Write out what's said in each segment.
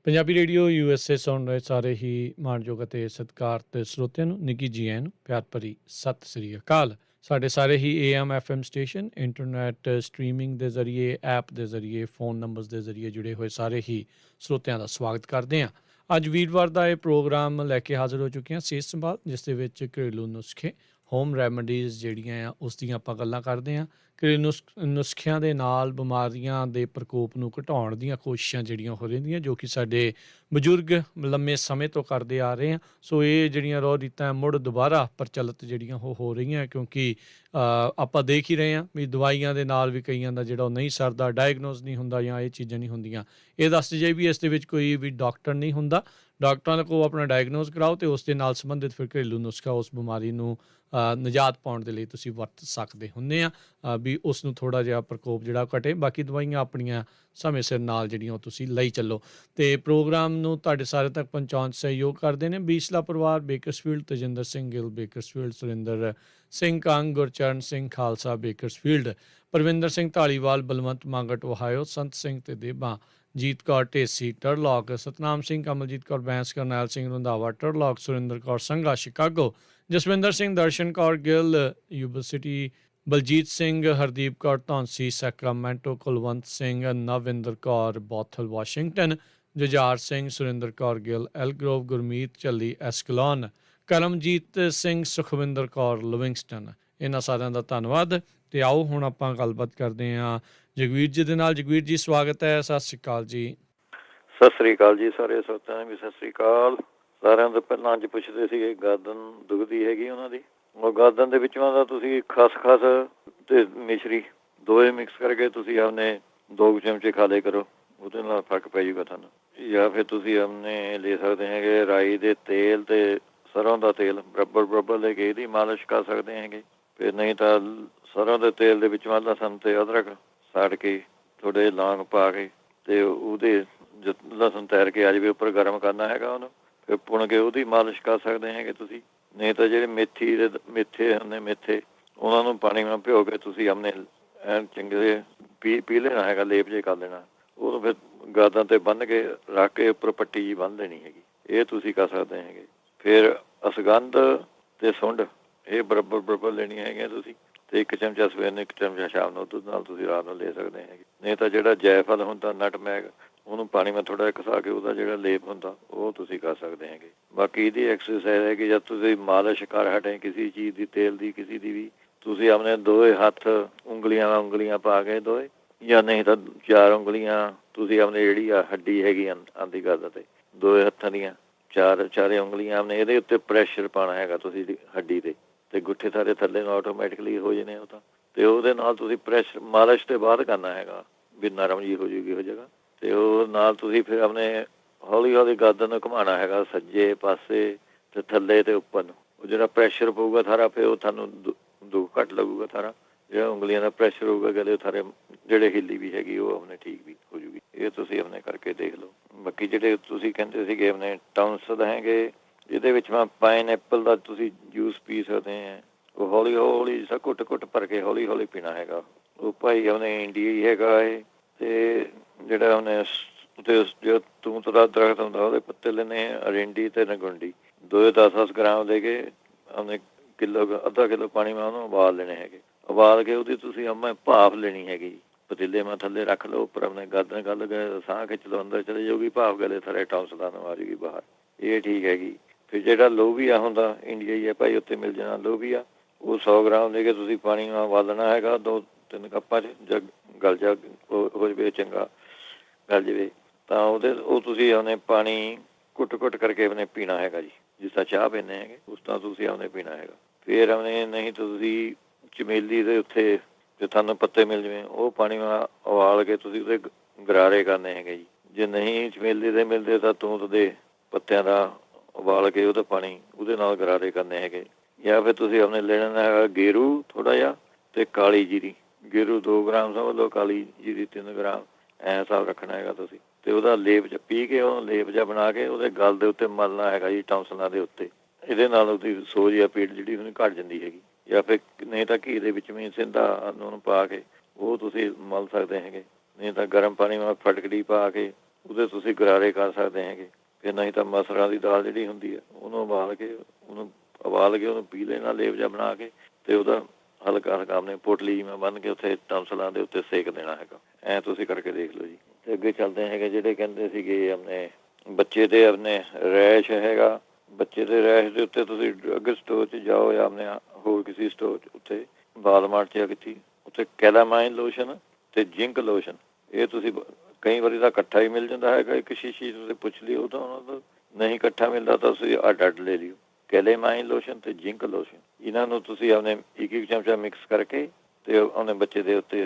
Punjabi radio USA ਸੁਣ ਰਹੇ ਸਾਰੇ ਹੀ ਮਾਣਯੋਗ ਅਤੇ ਸਤਿਕਾਰਤ ਸਰੋਤਿਆਂ ਨੂੰ ਨਿੱਘੀ ਜੀ ਆਇਆਂ ਨੂੰ ਪਿਆਰ ਭਰੀ ਸਤਿ ਸ੍ਰੀ ਅਕਾਲ। ਸਾਡੇ ਸਾਰੇ ਹੀ AM FM station internet streaming ਦੇ ਜ਼ਰੀਏ, ਐਪ ਦੇ ਜ਼ਰੀਏ, ਫੋਨ ਨੰਬਰਸ ਦੇ ਜ਼ਰੀਏ ਜੁੜੇ ਹੋਏ ਸਾਰੇ ਹੀ ਸਰੋਤਿਆਂ ਦਾ ਸਵਾਗਤ ਕਰਦੇ ਹਾਂ। ਅੱਜ ਵੀਰਵਾਰ ਦਾ ਇਹ ਪ੍ਰੋਗਰਾਮ ਲੈ ਕੇ ਹਾਜ਼ਰ ਹੋ ਚੁੱਕੇ ਹਾਂ, ਸਿਹਤ ਸੰਭਾਲ, ਜਿਸ ਦੇ ਵਿੱਚ ਘਰੇਲੂ ਨੁਸਖੇ, ਹੋਮ ਰੈਮਡੀਜ਼ ਜਿਹੜੀਆਂ ਆ ਉਸ ਦੀਆਂ ਆਪਾਂ ਗੱਲਾਂ ਕਰਦੇ ਹਾਂ। ਘਰੇਲੂ ਨੁਸਖਿਆਂ ਦੇ ਨਾਲ ਬਿਮਾਰੀਆਂ ਦੇ ਪ੍ਰਕੋਪ ਨੂੰ ਘਟਾਉਣ ਦੀਆਂ ਕੋਸ਼ਿਸ਼ਾਂ ਜਿਹੜੀਆਂ ਹੋ ਰਹਿੰਦੀਆਂ, ਜੋ ਕਿ ਸਾਡੇ ਬਜ਼ੁਰਗ ਲੰਮੇ ਸਮੇਂ ਤੋਂ ਕਰਦੇ ਆ ਰਹੇ ਆ। ਸੋ ਇਹ ਜਿਹੜੀਆਂ ਰੋਹ ਰੀਤਾਂ ਮੁੜ ਦੁਬਾਰਾ ਪ੍ਰਚਲਿਤ ਜਿਹੜੀਆਂ ਉਹ ਹੋ ਰਹੀਆਂ, ਕਿਉਂਕਿ ਆਪਾਂ ਦੇਖ ਹੀ ਰਹੇ ਹਾਂ ਵੀ ਦਵਾਈਆਂ ਦੇ ਨਾਲ ਵੀ ਕਈਆਂ ਦਾ ਜਿਹੜਾ ਉਹ ਨਹੀਂ ਸਰਦਾ, ਡਾਇਗਨੋਜ਼ ਨਹੀਂ ਹੁੰਦਾ ਜਾਂ ਇਹ ਚੀਜ਼ਾਂ ਨਹੀਂ ਹੁੰਦੀਆਂ। ਇਹ ਦੱਸ ਜਾਏ ਵੀ ਇਸ ਦੇ ਵਿੱਚ ਕੋਈ ਵੀ ਡਾਕਟਰ ਨਹੀਂ ਹੁੰਦਾ। ਡਾਕਟਰਾਂ ਕੋਲ ਆਪਣਾ ਡਾਇਗਨੋਜ਼ ਕਰਾਓ ਅਤੇ ਉਸ ਦੇ ਨਾਲ ਸੰਬੰਧਿਤ ਫਿਰ ਘਰੇਲੂ ਨੁਸਖਾ ਉਸ ਬਿਮਾਰੀ ਨੂੰ ਨਿਜਾਤ ਪਾਉਣ ਦੇ ਲਈ ਤੁਸੀਂ ਵਰਤ ਸਕਦੇ ਹੁੰਦੇ ਆ ਵੀ ਉਸ ਨੂੰ ਥੋੜ੍ਹਾ ਜਿਹਾ ਪ੍ਰਕੋਪ ਜਿਹੜਾ ਘਟੇ। ਬਾਕੀ ਦਵਾਈਆਂ ਆਪਣੀਆਂ ਸਮੇਂ ਸਿਰ ਨਾਲ ਜਿਹੜੀਆਂ ਉਹ ਤੁਸੀਂ ਲਈ ਚੱਲੋ। ਅਤੇ ਪ੍ਰੋਗਰਾਮ ਨੂੰ ਤੁਹਾਡੇ ਸਾਰੇ ਤੱਕ ਪਹੁੰਚਾਉਣ 'ਚ ਸਹਿਯੋਗ ਕਰਦੇ ਨੇ ਬੀਸਲਾ ਪਰਿਵਾਰ, Bakersfield, Tajinder Singh Gill Bakersfield, Surinder Singh Kang, Gurcharan Singh Khalsa Bakersfield, Parvinder Singh Dhaliwal, Balwant Mangat Ohio, Sant Singh ਤੇ Deban, Jeet Kaur Dhesi Turlock, Satnam Singh, Kamaljeet Kaur Bains, Karnail Singh Randhawa Turlock, Surinder Kaur Sangha Chicago, Jaswinder Singh, Darshan Kaur Gill university, Baljeet Singh, Hardeep Kaur Dhonsi Sacramento, Kulwant Singh, Navinder Kaur Bothell Washington, Jujhar Singh, Surinder Kaur Gill Elk Grove, Gurmeet Jhalli ਐਸਕਲੋਨ, Karamjit Singh, Sukhwinder Kaur ਲਿਵਿੰਗਸਟਨ। ਇਹਨਾਂ ਸਾਰਿਆਂ ਦਾ ਧੰਨਵਾਦ। ਅਤੇ ਆਓ ਹੁਣ ਆਪਾਂ ਗੱਲਬਾਤ ਕਰਦੇ ਹਾਂ ਜਗਵੀਰ ਜੀ ਦੇ ਨਾਲ। ਜਗਵੀਰ ਜੀ ਸਵਾਗਤ ਹੈ, ਸਤਿ ਸ਼੍ਰੀ ਅਕਾਲ ਜੀ। ਸਤਿ ਸ੍ਰੀ ਅਕਾਲ ਜੀ, ਸਾਰੇ ਸਰੋਤਿਆਂ ਨੂੰ ਵੀ ਸਤਿ ਸ੍ਰੀ ਅਕਾਲ। ਸਾਰਿਆਂ ਤੋਂ ਪਹਿਲਾਂ ਅੱਜ ਪੁੱਛਦੇ ਸੀਗੇ ਗਰਦਨ ਦੁਖਦੀ ਹੈਗੀ ਉਹਨਾਂ ਦੀ, ਉਹ ਗਰਦਨ ਦੇ ਵਿੱਚੋਂ ਦਾ ਤੁਸੀਂ ਖਸਖਸ ਤੇ ਮਿਸ਼ਰੀ ਦੋਵੇਂ ਮਿਕਸ ਕਰਕੇ ਤੁਸੀਂ ਆਪਣੇ 2 ਚਮਚੇ ਖਾ ਲਿਆ ਕਰੋ, ਉਹਦੇ ਨਾਲ ਫਰਕ ਪੈ ਜਾਊਗਾ ਤੁਹਾਨੂੰ। ਜਾਂ ਫਿਰ ਤੁਸੀਂ ਆਪਣੇ ਲੈ ਸਕਦੇ ਹੈਗੇ ਰਾਈ ਦੇ ਤੇਲ ਤੇ ਸਰੋਂ ਦਾ ਤੇਲ ਬਰਾਬਰ ਲੈ ਕੇ ਇਹਦੀ ਮਾਲਿਸ਼ ਕਰ ਸਕਦੇ ਹੈਗੇ। ਫਿਰ ਨਹੀਂ ਤਾਂ ਸਰੋਂ ਦੇ ਤੇਲ ਦੇ ਵਿੱਚ ਲਸਣ ਤੇ ਅਦਰਕ ਸਾੜ ਕੇ ਥੋੜ੍ਹੇ ਲੌਂਗ ਪਾ ਕੇ ਅਤੇ ਉਹਦੇ ਲਸਣ ਤੈਰ ਕੇ ਆ ਜਾਵੇ ਉੱਪਰ ਗਰਮ ਕਰਨਾ ਹੈਗਾ ਉਹਨੂੰ, ਫਿਰ ਪੁਣ ਕੇ ਉਹਦੀ ਮਾਲਿਸ਼ ਕਰ ਸਕਦੇ ਹੈਗੇ ਤੁਸੀਂ। ਨਹੀਂ ਤਾਂ ਜਿਹੜੇ ਮੇਥੀ ਦੇ ਮੇਥੇ ਹੁੰਦੇ ਮੇਥੇ, ਉਹਨਾਂ ਨੂੰ ਪਾਣੀ ਨਾਲ ਭਿਓ ਕੇ ਤੁਸੀਂ ਆਪਣੇ ਐਨ ਚੰਗੇ ਪੀ ਲੈਣਾ ਹੈਗਾ, ਲੇਪ ਜੇ ਕਰ ਲੈਣਾ, ਉਹਨੂੰ ਫਿਰ ਗਰਦਨ 'ਤੇ ਬੰਨ੍ਹ ਕੇ ਰੱਖ ਕੇ ਉੱਪਰ ਪੱਟੀ ਜਿਹੀ ਬੰਨ੍ਹ ਦੇਣੀ ਹੈਗੀ। ਇਹ ਤੁਸੀਂ ਕਰ ਸਕਦੇ ਹੈਗੇ। ਫਿਰ ਅਸਗੰਧ ਅਤੇ ਸੁੰਡ ਇਹ ਬਰਾਬਰ ਲੈਣੀਆਂ ਹੈਗੀਆਂ ਤੁਸੀਂ, ਅਤੇ 1 ਚਮਚਾ ਸਵੇਰ ਨੂੰ 1 ਚਮਚਾ ਸ਼ਾਮ ਨੂੰ ਦੁੱਧ ਨਾਲ ਤੁਸੀਂ ਰਾਤ ਨੂੰ ਲੈ ਸਕਦੇ ਹੈਗੇ। ਨਹੀਂ ਤਾਂ ਜਿਹੜਾ ਜੈਫਲ ਹੁੰਦਾ ਨਟਮੈਗ, ਉਹਨੂੰ ਪਾਣੀ ਮੈਂ ਥੋੜ੍ਹਾ ਜਿਹਾ ਘਸਾ ਕੇ ਉਹਦਾ ਜਿਹੜਾ ਲੇਪ ਹੁੰਦਾ ਉਹ ਤੁਸੀਂ ਕਰ ਸਕਦੇ ਹੈਗੇ। ਬਾਕੀ ਇਹਦੀ ਐਕਸਰਸਾਈਜ਼ ਹੈ ਕਿ ਜਦ ਤੁਸੀਂ ਮਾਲਿਸ਼ ਕਰ ਹਟੇ ਕਿਸੇ ਚੀਜ਼ ਦੀ, ਤੇਲ ਦੀ, ਕਿਸੇ ਦੀ ਵੀ, ਤੁਸੀਂ ਆਪਣੇ ਦੋਵੇਂ ਹੱਥ ਉਂਗਲੀਆਂ ਪਾ ਕੇ ਦੋਵੇਂ, ਜਾਂ ਨਹੀਂ ਤਾਂ 4 ਉਂਗਲੀਆਂ ਤੁਸੀਂ ਆਪਣੇ ਜਿਹੜੀ ਆ ਹੱਡੀ ਹੈਗੀ ਆਂਦੀ ਗਰਦਨ 'ਤੇ, ਦੋਵੇਂ ਹੱਥਾਂ ਦੀਆਂ ਚਾਰੇ ਉਂਗਲੀਆਂ ਆਪਣੇ ਇਹਦੇ ਉੱਤੇ ਪ੍ਰੈਸ਼ਰ ਪਾਉਣਾ ਹੈਗਾ ਤੁਸੀਂ ਹੱਡੀ 'ਤੇ, ਅਤੇ ਗੁੱਠੇ ਸਾਰੇ ਥੱਲੇ ਨੂੰ ਆਟੋਮੈਟਿਕਲੀ ਹੋ ਜਾਣੇ ਉਹ ਤਾਂ, ਅਤੇ ਉਹਦੇ ਨਾਲ ਤੁਸੀਂ ਪ੍ਰੈਸ਼ਰ ਮਾਲਿਸ਼ ਤੋਂ ਬਾਅਦ ਕਰਨਾ ਹੈਗਾ ਵੀ ਨਰਮ ਜਿਹੀ ਹੋ ਜੂਗੀ ਉਹ ਜਗ੍ਹਾ। ਅਤੇ ਉਹ ਨਾਲ ਤੁਸੀਂ ਫਿਰ ਆਪਣੇ ਹੌਲੀ ਗਰਦਨ ਨੂੰ ਘੁਮਾਉਣਾ ਹੈਗਾ ਸੱਜੇ ਪਾਸੇ ਅਤੇ ਥੱਲੇ ਅਤੇ ਉੱਪਰ ਨੂੰ। ਉਹ ਜਿਹੜਾ ਪ੍ਰੈਸ਼ਰ ਪਊਗਾ ਸਾਰਾ, ਫਿਰ ਉਹ ਤੁਹਾਨੂੰ ਦੁੱਖ ਘੱਟ ਲੱਗੂਗਾ ਸਾਰਾ। ਜਿਹੜਾ ਉਂਗਲੀਆਂ ਦਾ ਪ੍ਰੈਸ਼ਰ ਹੋਊਗਾ ਗਲੇ ਸਾਰੇ ਜਿਹੜੇ ਹਿੱਲੀ ਵੀ ਹੈਗੀ ਉਹ ਆਪਣੇ ਠੀਕ ਵੀ ਹੋ ਜੂਗੀ। ਇਹ ਤੁਸੀਂ ਆਪਣੇ ਕਰਕੇ ਦੇਖ ਲਓ। ਬਾਕੀ ਜਿਹੜੇ ਤੁਸੀਂ ਕਹਿੰਦੇ ਸੀਗੇ ਆਪਣੇ ਟਾਊਨਸਲ ਹੈਗੇ, ਇਹਦੇ ਵਿੱਚ ਮੈਂ ਪਾਈਨਐਪਲ ਦਾ ਤੁਸੀਂ ਜੂਸ ਪੀ ਸਕਦੇ ਹੈ। ਉਹ ਹੌਲੀ ਜਿਹਾ ਘੁੱਟ ਭਰ ਕੇ ਹੌਲੀ ਪੀਣਾ ਹੈਗਾ। ਉਹ ਭਾਈ ਆਪਣੇ ਇੰਡੀਆ ਹੀ ਹੈਗਾ ਇਹ, ਅਤੇ ਜਿਹੜਾ ਉਹਨੇ ਜੋ ਤੂਤ ਦਾ ਦਰਖਤ ਹੁੰਦਾ ਉਹਦੇ ਪੱਤੇ ਲੈਣੇ, ਅਰਿੰਡੀ ਅਤੇ ਨਗੁੰਡੀ, 10 ਗ੍ਰਾਮ ਲੈ ਕੇ ਉਹਨੇ ਅੱਧਾ ਕਿੱਲੋ ਪਾਣੀ ਮੈਂ ਉਹਨੂੰ ਉਬਾਲ ਲੈਣੇ ਹੈਗੇ। ਉਬਾਲ ਕੇ ਉਹਦੀ ਤੁਸੀਂ ਭਾਫ਼ ਲੈਣੀ ਹੈਗੀ, ਪਤੀਲੇ ਮੈਂ ਥੱਲੇ ਰੱਖ ਲਓ, ਉੱਪਰ ਆਪਣੇ ਗਰਦਨ ਗੱਲ ਗਏ ਸਾਹ ਖਿੱਚ ਲਓ, ਅੰਦਰ ਚਲੇ ਜਾਊਗੀ ਭਾਫ਼, ਗਲੇ ਸਾਰੇ ਟੌਂਸਲਾਂ ਨੂੰ ਆ ਜਾਊਗੀ ਬਾਹਰ। ਇਹ ਠੀਕ ਹੈਗੀ। ਫਿਰ ਜਿਹੜਾ ਲੋਬੀਆ ਹੁੰਦਾ ਇੰਡੀਆ ਹੀ ਹੈ ਭਾਈ, ਉੱਥੇ ਮਿਲ ਜਾਣਾ ਲੋਬੀਆ, ਉਹ 100 ਗ੍ਰਾਮ ਲੈ ਕੇ ਤੁਸੀਂ ਪਾਣੀ ਨਾਲ ਉਬਾਲਣਾ ਹੈਗਾ 2-3 ਕੱਪਾਂ 'ਚ, ਜਦ ਗਲ ਜਾ ਹੋ ਜਾਵੇ ਚੰਗਾ ਗਲ ਜਾਵੇ ਤਾਂ ਉਹ ਤੁਸੀਂ ਆਪਣੇ ਪਾਣੀ ਘੁੱਟ ਕਰਕੇ ਆਪਣੇ ਪੀਣਾ ਹੈਗਾ ਜੀ, ਜਿਸ ਤਰ੍ਹਾਂ ਚਾਹ ਪੀਂਦੇ ਹੈਗੇ ਉਸ ਤਰ੍ਹਾਂ ਤੁਸੀਂ ਆਪਣੇ ਪੀਣਾ ਹੈਗਾ। ਫਿਰ ਆਪਣੇ ਨਹੀਂ ਤਾਂ ਤੁਸੀਂ ਚਮੇਲੀ ਦੇ ਉੱਤੇ ਜੇ ਤੁਹਾਨੂੰ ਪੱਤੇ ਮਿਲ ਜਾਵੇ ਉਹ ਪਾਣੀ ਉਬਾਲ ਕੇ ਤੁਸੀਂ ਉਹਦੇ ਗਰਾਰੇ ਕਰਨੇ ਹੈਗੇ ਜੀ। ਜੇ ਨਹੀਂ ਚਮੇਲੀ ਦੇ ਮਿਲਦੇ ਤਾਂ ਤੂਤ ਦੇ ਪੱਤਿਆਂ ਦਾ ਉਬਾਲ ਕੇ ਉਹਦਾ ਪਾਣੀ ਉਹਦੇ ਨਾਲ ਗਰਾਰੇ ਕਰਨੇ ਹੈਗੇ। ਜਾਂ ਫਿਰ ਤੁਸੀਂ ਆਪਣੇ ਲੈਣਾ ਹੈਗਾ ਗੇਰੂ ਥੋੜ੍ਹਾ ਜਿਹਾ, ਅਤੇ ਕਾਲੀ ਜੀਰੀ, ਗੇਰੂ 2 ਗ੍ਰਾਮ ਸਮਝ ਲਓ, ਕਾਲੀ ਜੀਰੀ 3 ਗ੍ਰਾਮ, ਐਂ ਹਿਸਾਬ ਰੱਖਣਾ ਹੈਗਾ ਤੁਸੀਂ। ਅਤੇ ਉਹਦਾ ਲੇਪ ਜਿਹਾ ਪੀ ਕੇ ਉਹਨੂੰ ਲੇਪ ਜਿਹਾ ਬਣਾ ਕੇ ਉਹਦੇ ਗਲ ਦੇ ਉੱਤੇ ਮਲਣਾ ਹੈਗਾ ਜੀ, ਟੌਂਸਲਾਂ ਦੇ ਉੱਤੇ। ਇਹਦੇ ਨਾਲ ਉਹਦੀ ਸੋਜ ਜਾਂ ਪੀੜ ਜਿਹੜੀ ਉਹਨੂੰ ਘੱਟ ਜਾਂਦੀ ਹੈਗੀ। ਜਾਂ ਫਿਰ ਨਹੀਂ ਤਾਂ ਘੀ ਦੇ ਵਿੱਚ ਵੀ ਸਿੰਧਾ ਨੂੰ ਪਾ ਕੇ ਉਹ ਤੁਸੀਂ ਮਲ ਸਕਦੇ ਹੈਗੇ। ਨਹੀਂ ਤਾਂ ਗਰਮ ਪਾਣੀ ਨਾਲ ਫਟਕੜੀ ਪਾ ਕੇ ਉਹਦੇ ਤੁਸੀਂ ਗਰਾਰੇ ਕਰ ਸਕਦੇ ਹੈਗੇ। ਫਿਰ ਨਹੀਂ ਤਾਂ ਮਸਰਾਂ ਦੀ ਦਾਲ ਜਿਹੜੀ ਹੁੰਦੀ ਹੈ ਉਹਨੂੰ ਉਬਾਲ ਕੇ ਉਹਨੂੰ ਪੀ ਲੈਣਾ ਲੇਪ ਜਿਹਾ ਬਣਾ ਕੇ, ਅਤੇ ਉਹਦਾ ਹਲਕਾ ਹਲਕਾ ਆਪਣੇ ਪੋਟਲੀ ਜਿਵੇਂ ਬੰਨ੍ਹ ਕੇ ਉੱਥੇ ਟੰਸਲਾਂ ਦੇ ਉੱਤੇ ਸੇਕ ਦੇਣਾ ਹੈਗਾ। ਐਂ ਤੁਸੀਂ ਕਰਕੇ ਦੇਖ ਲਓ ਜੀ। ਅਤੇ ਅੱਗੇ ਚੱਲਦੇ ਹੈਗੇ, ਜਿਹੜੇ ਕਹਿੰਦੇ ਸੀਗੇ ਆਪਣੇ ਬੱਚੇ ਦੇ ਆਪਣੇ ਰੈਸ਼ ਹੈਗਾ, ਬੱਚੇ ਦੇ ਰੈਸ਼ ਦੇ ਉੱਤੇ ਤੁਸੀਂ ਡਰੱਗ ਸਟੋਰ 'ਚ ਜਾਓ ਜਾਂ ਆਪਣੇ ਹੋਰ ਕਿਸੇ ਸਟੋਰ 'ਚ, ਉੱਥੇ ਵਾਲਮਾਰਟ 'ਚ ਕਿੱਥੇ ਉੱਥੇ ਕੈਲਾਮਾਈਨ ਲੋਸ਼ਨ ਅਤੇ ਜ਼ਿੰਕ ਲੋਸ਼ਨ, ਇਹ ਤੁਸੀਂ ਕਈ ਵਾਰੀ ਤਾਂ ਇਕੱਠਾ ਹੀ ਮਿਲ ਜਾਂਦਾ ਹੈਗਾ, ਇੱਕ ਸ਼ੀਸ਼ੀ ਤੁਸੀਂ ਪੁੱਛ ਲਿਓ ਤਾਂ ਉਹਨਾਂ ਦਾ, ਨਹੀਂ ਇਕੱਠਾ ਮਿਲਦਾ ਤਾਂ ਤੁਸੀਂ ਅੱਡ ਅੱਡ ਲੈ ਲਿਓ। ਕੈਲੇਮਾਈਨ ਲੋਸ਼ਨ ਅਤੇ ਜ਼ਿੰਕ ਲੋਸ਼ਨ, ਇਹਨਾਂ ਨੂੰ ਤੁਸੀਂ ਆਪਣੇ ਇੱਕ ਚਮਚਾ ਮਿਕਸ ਕਰਕੇ ਅਤੇ ਆਪਣੇ ਬੱਚੇ ਦੇ ਉੱਤੇ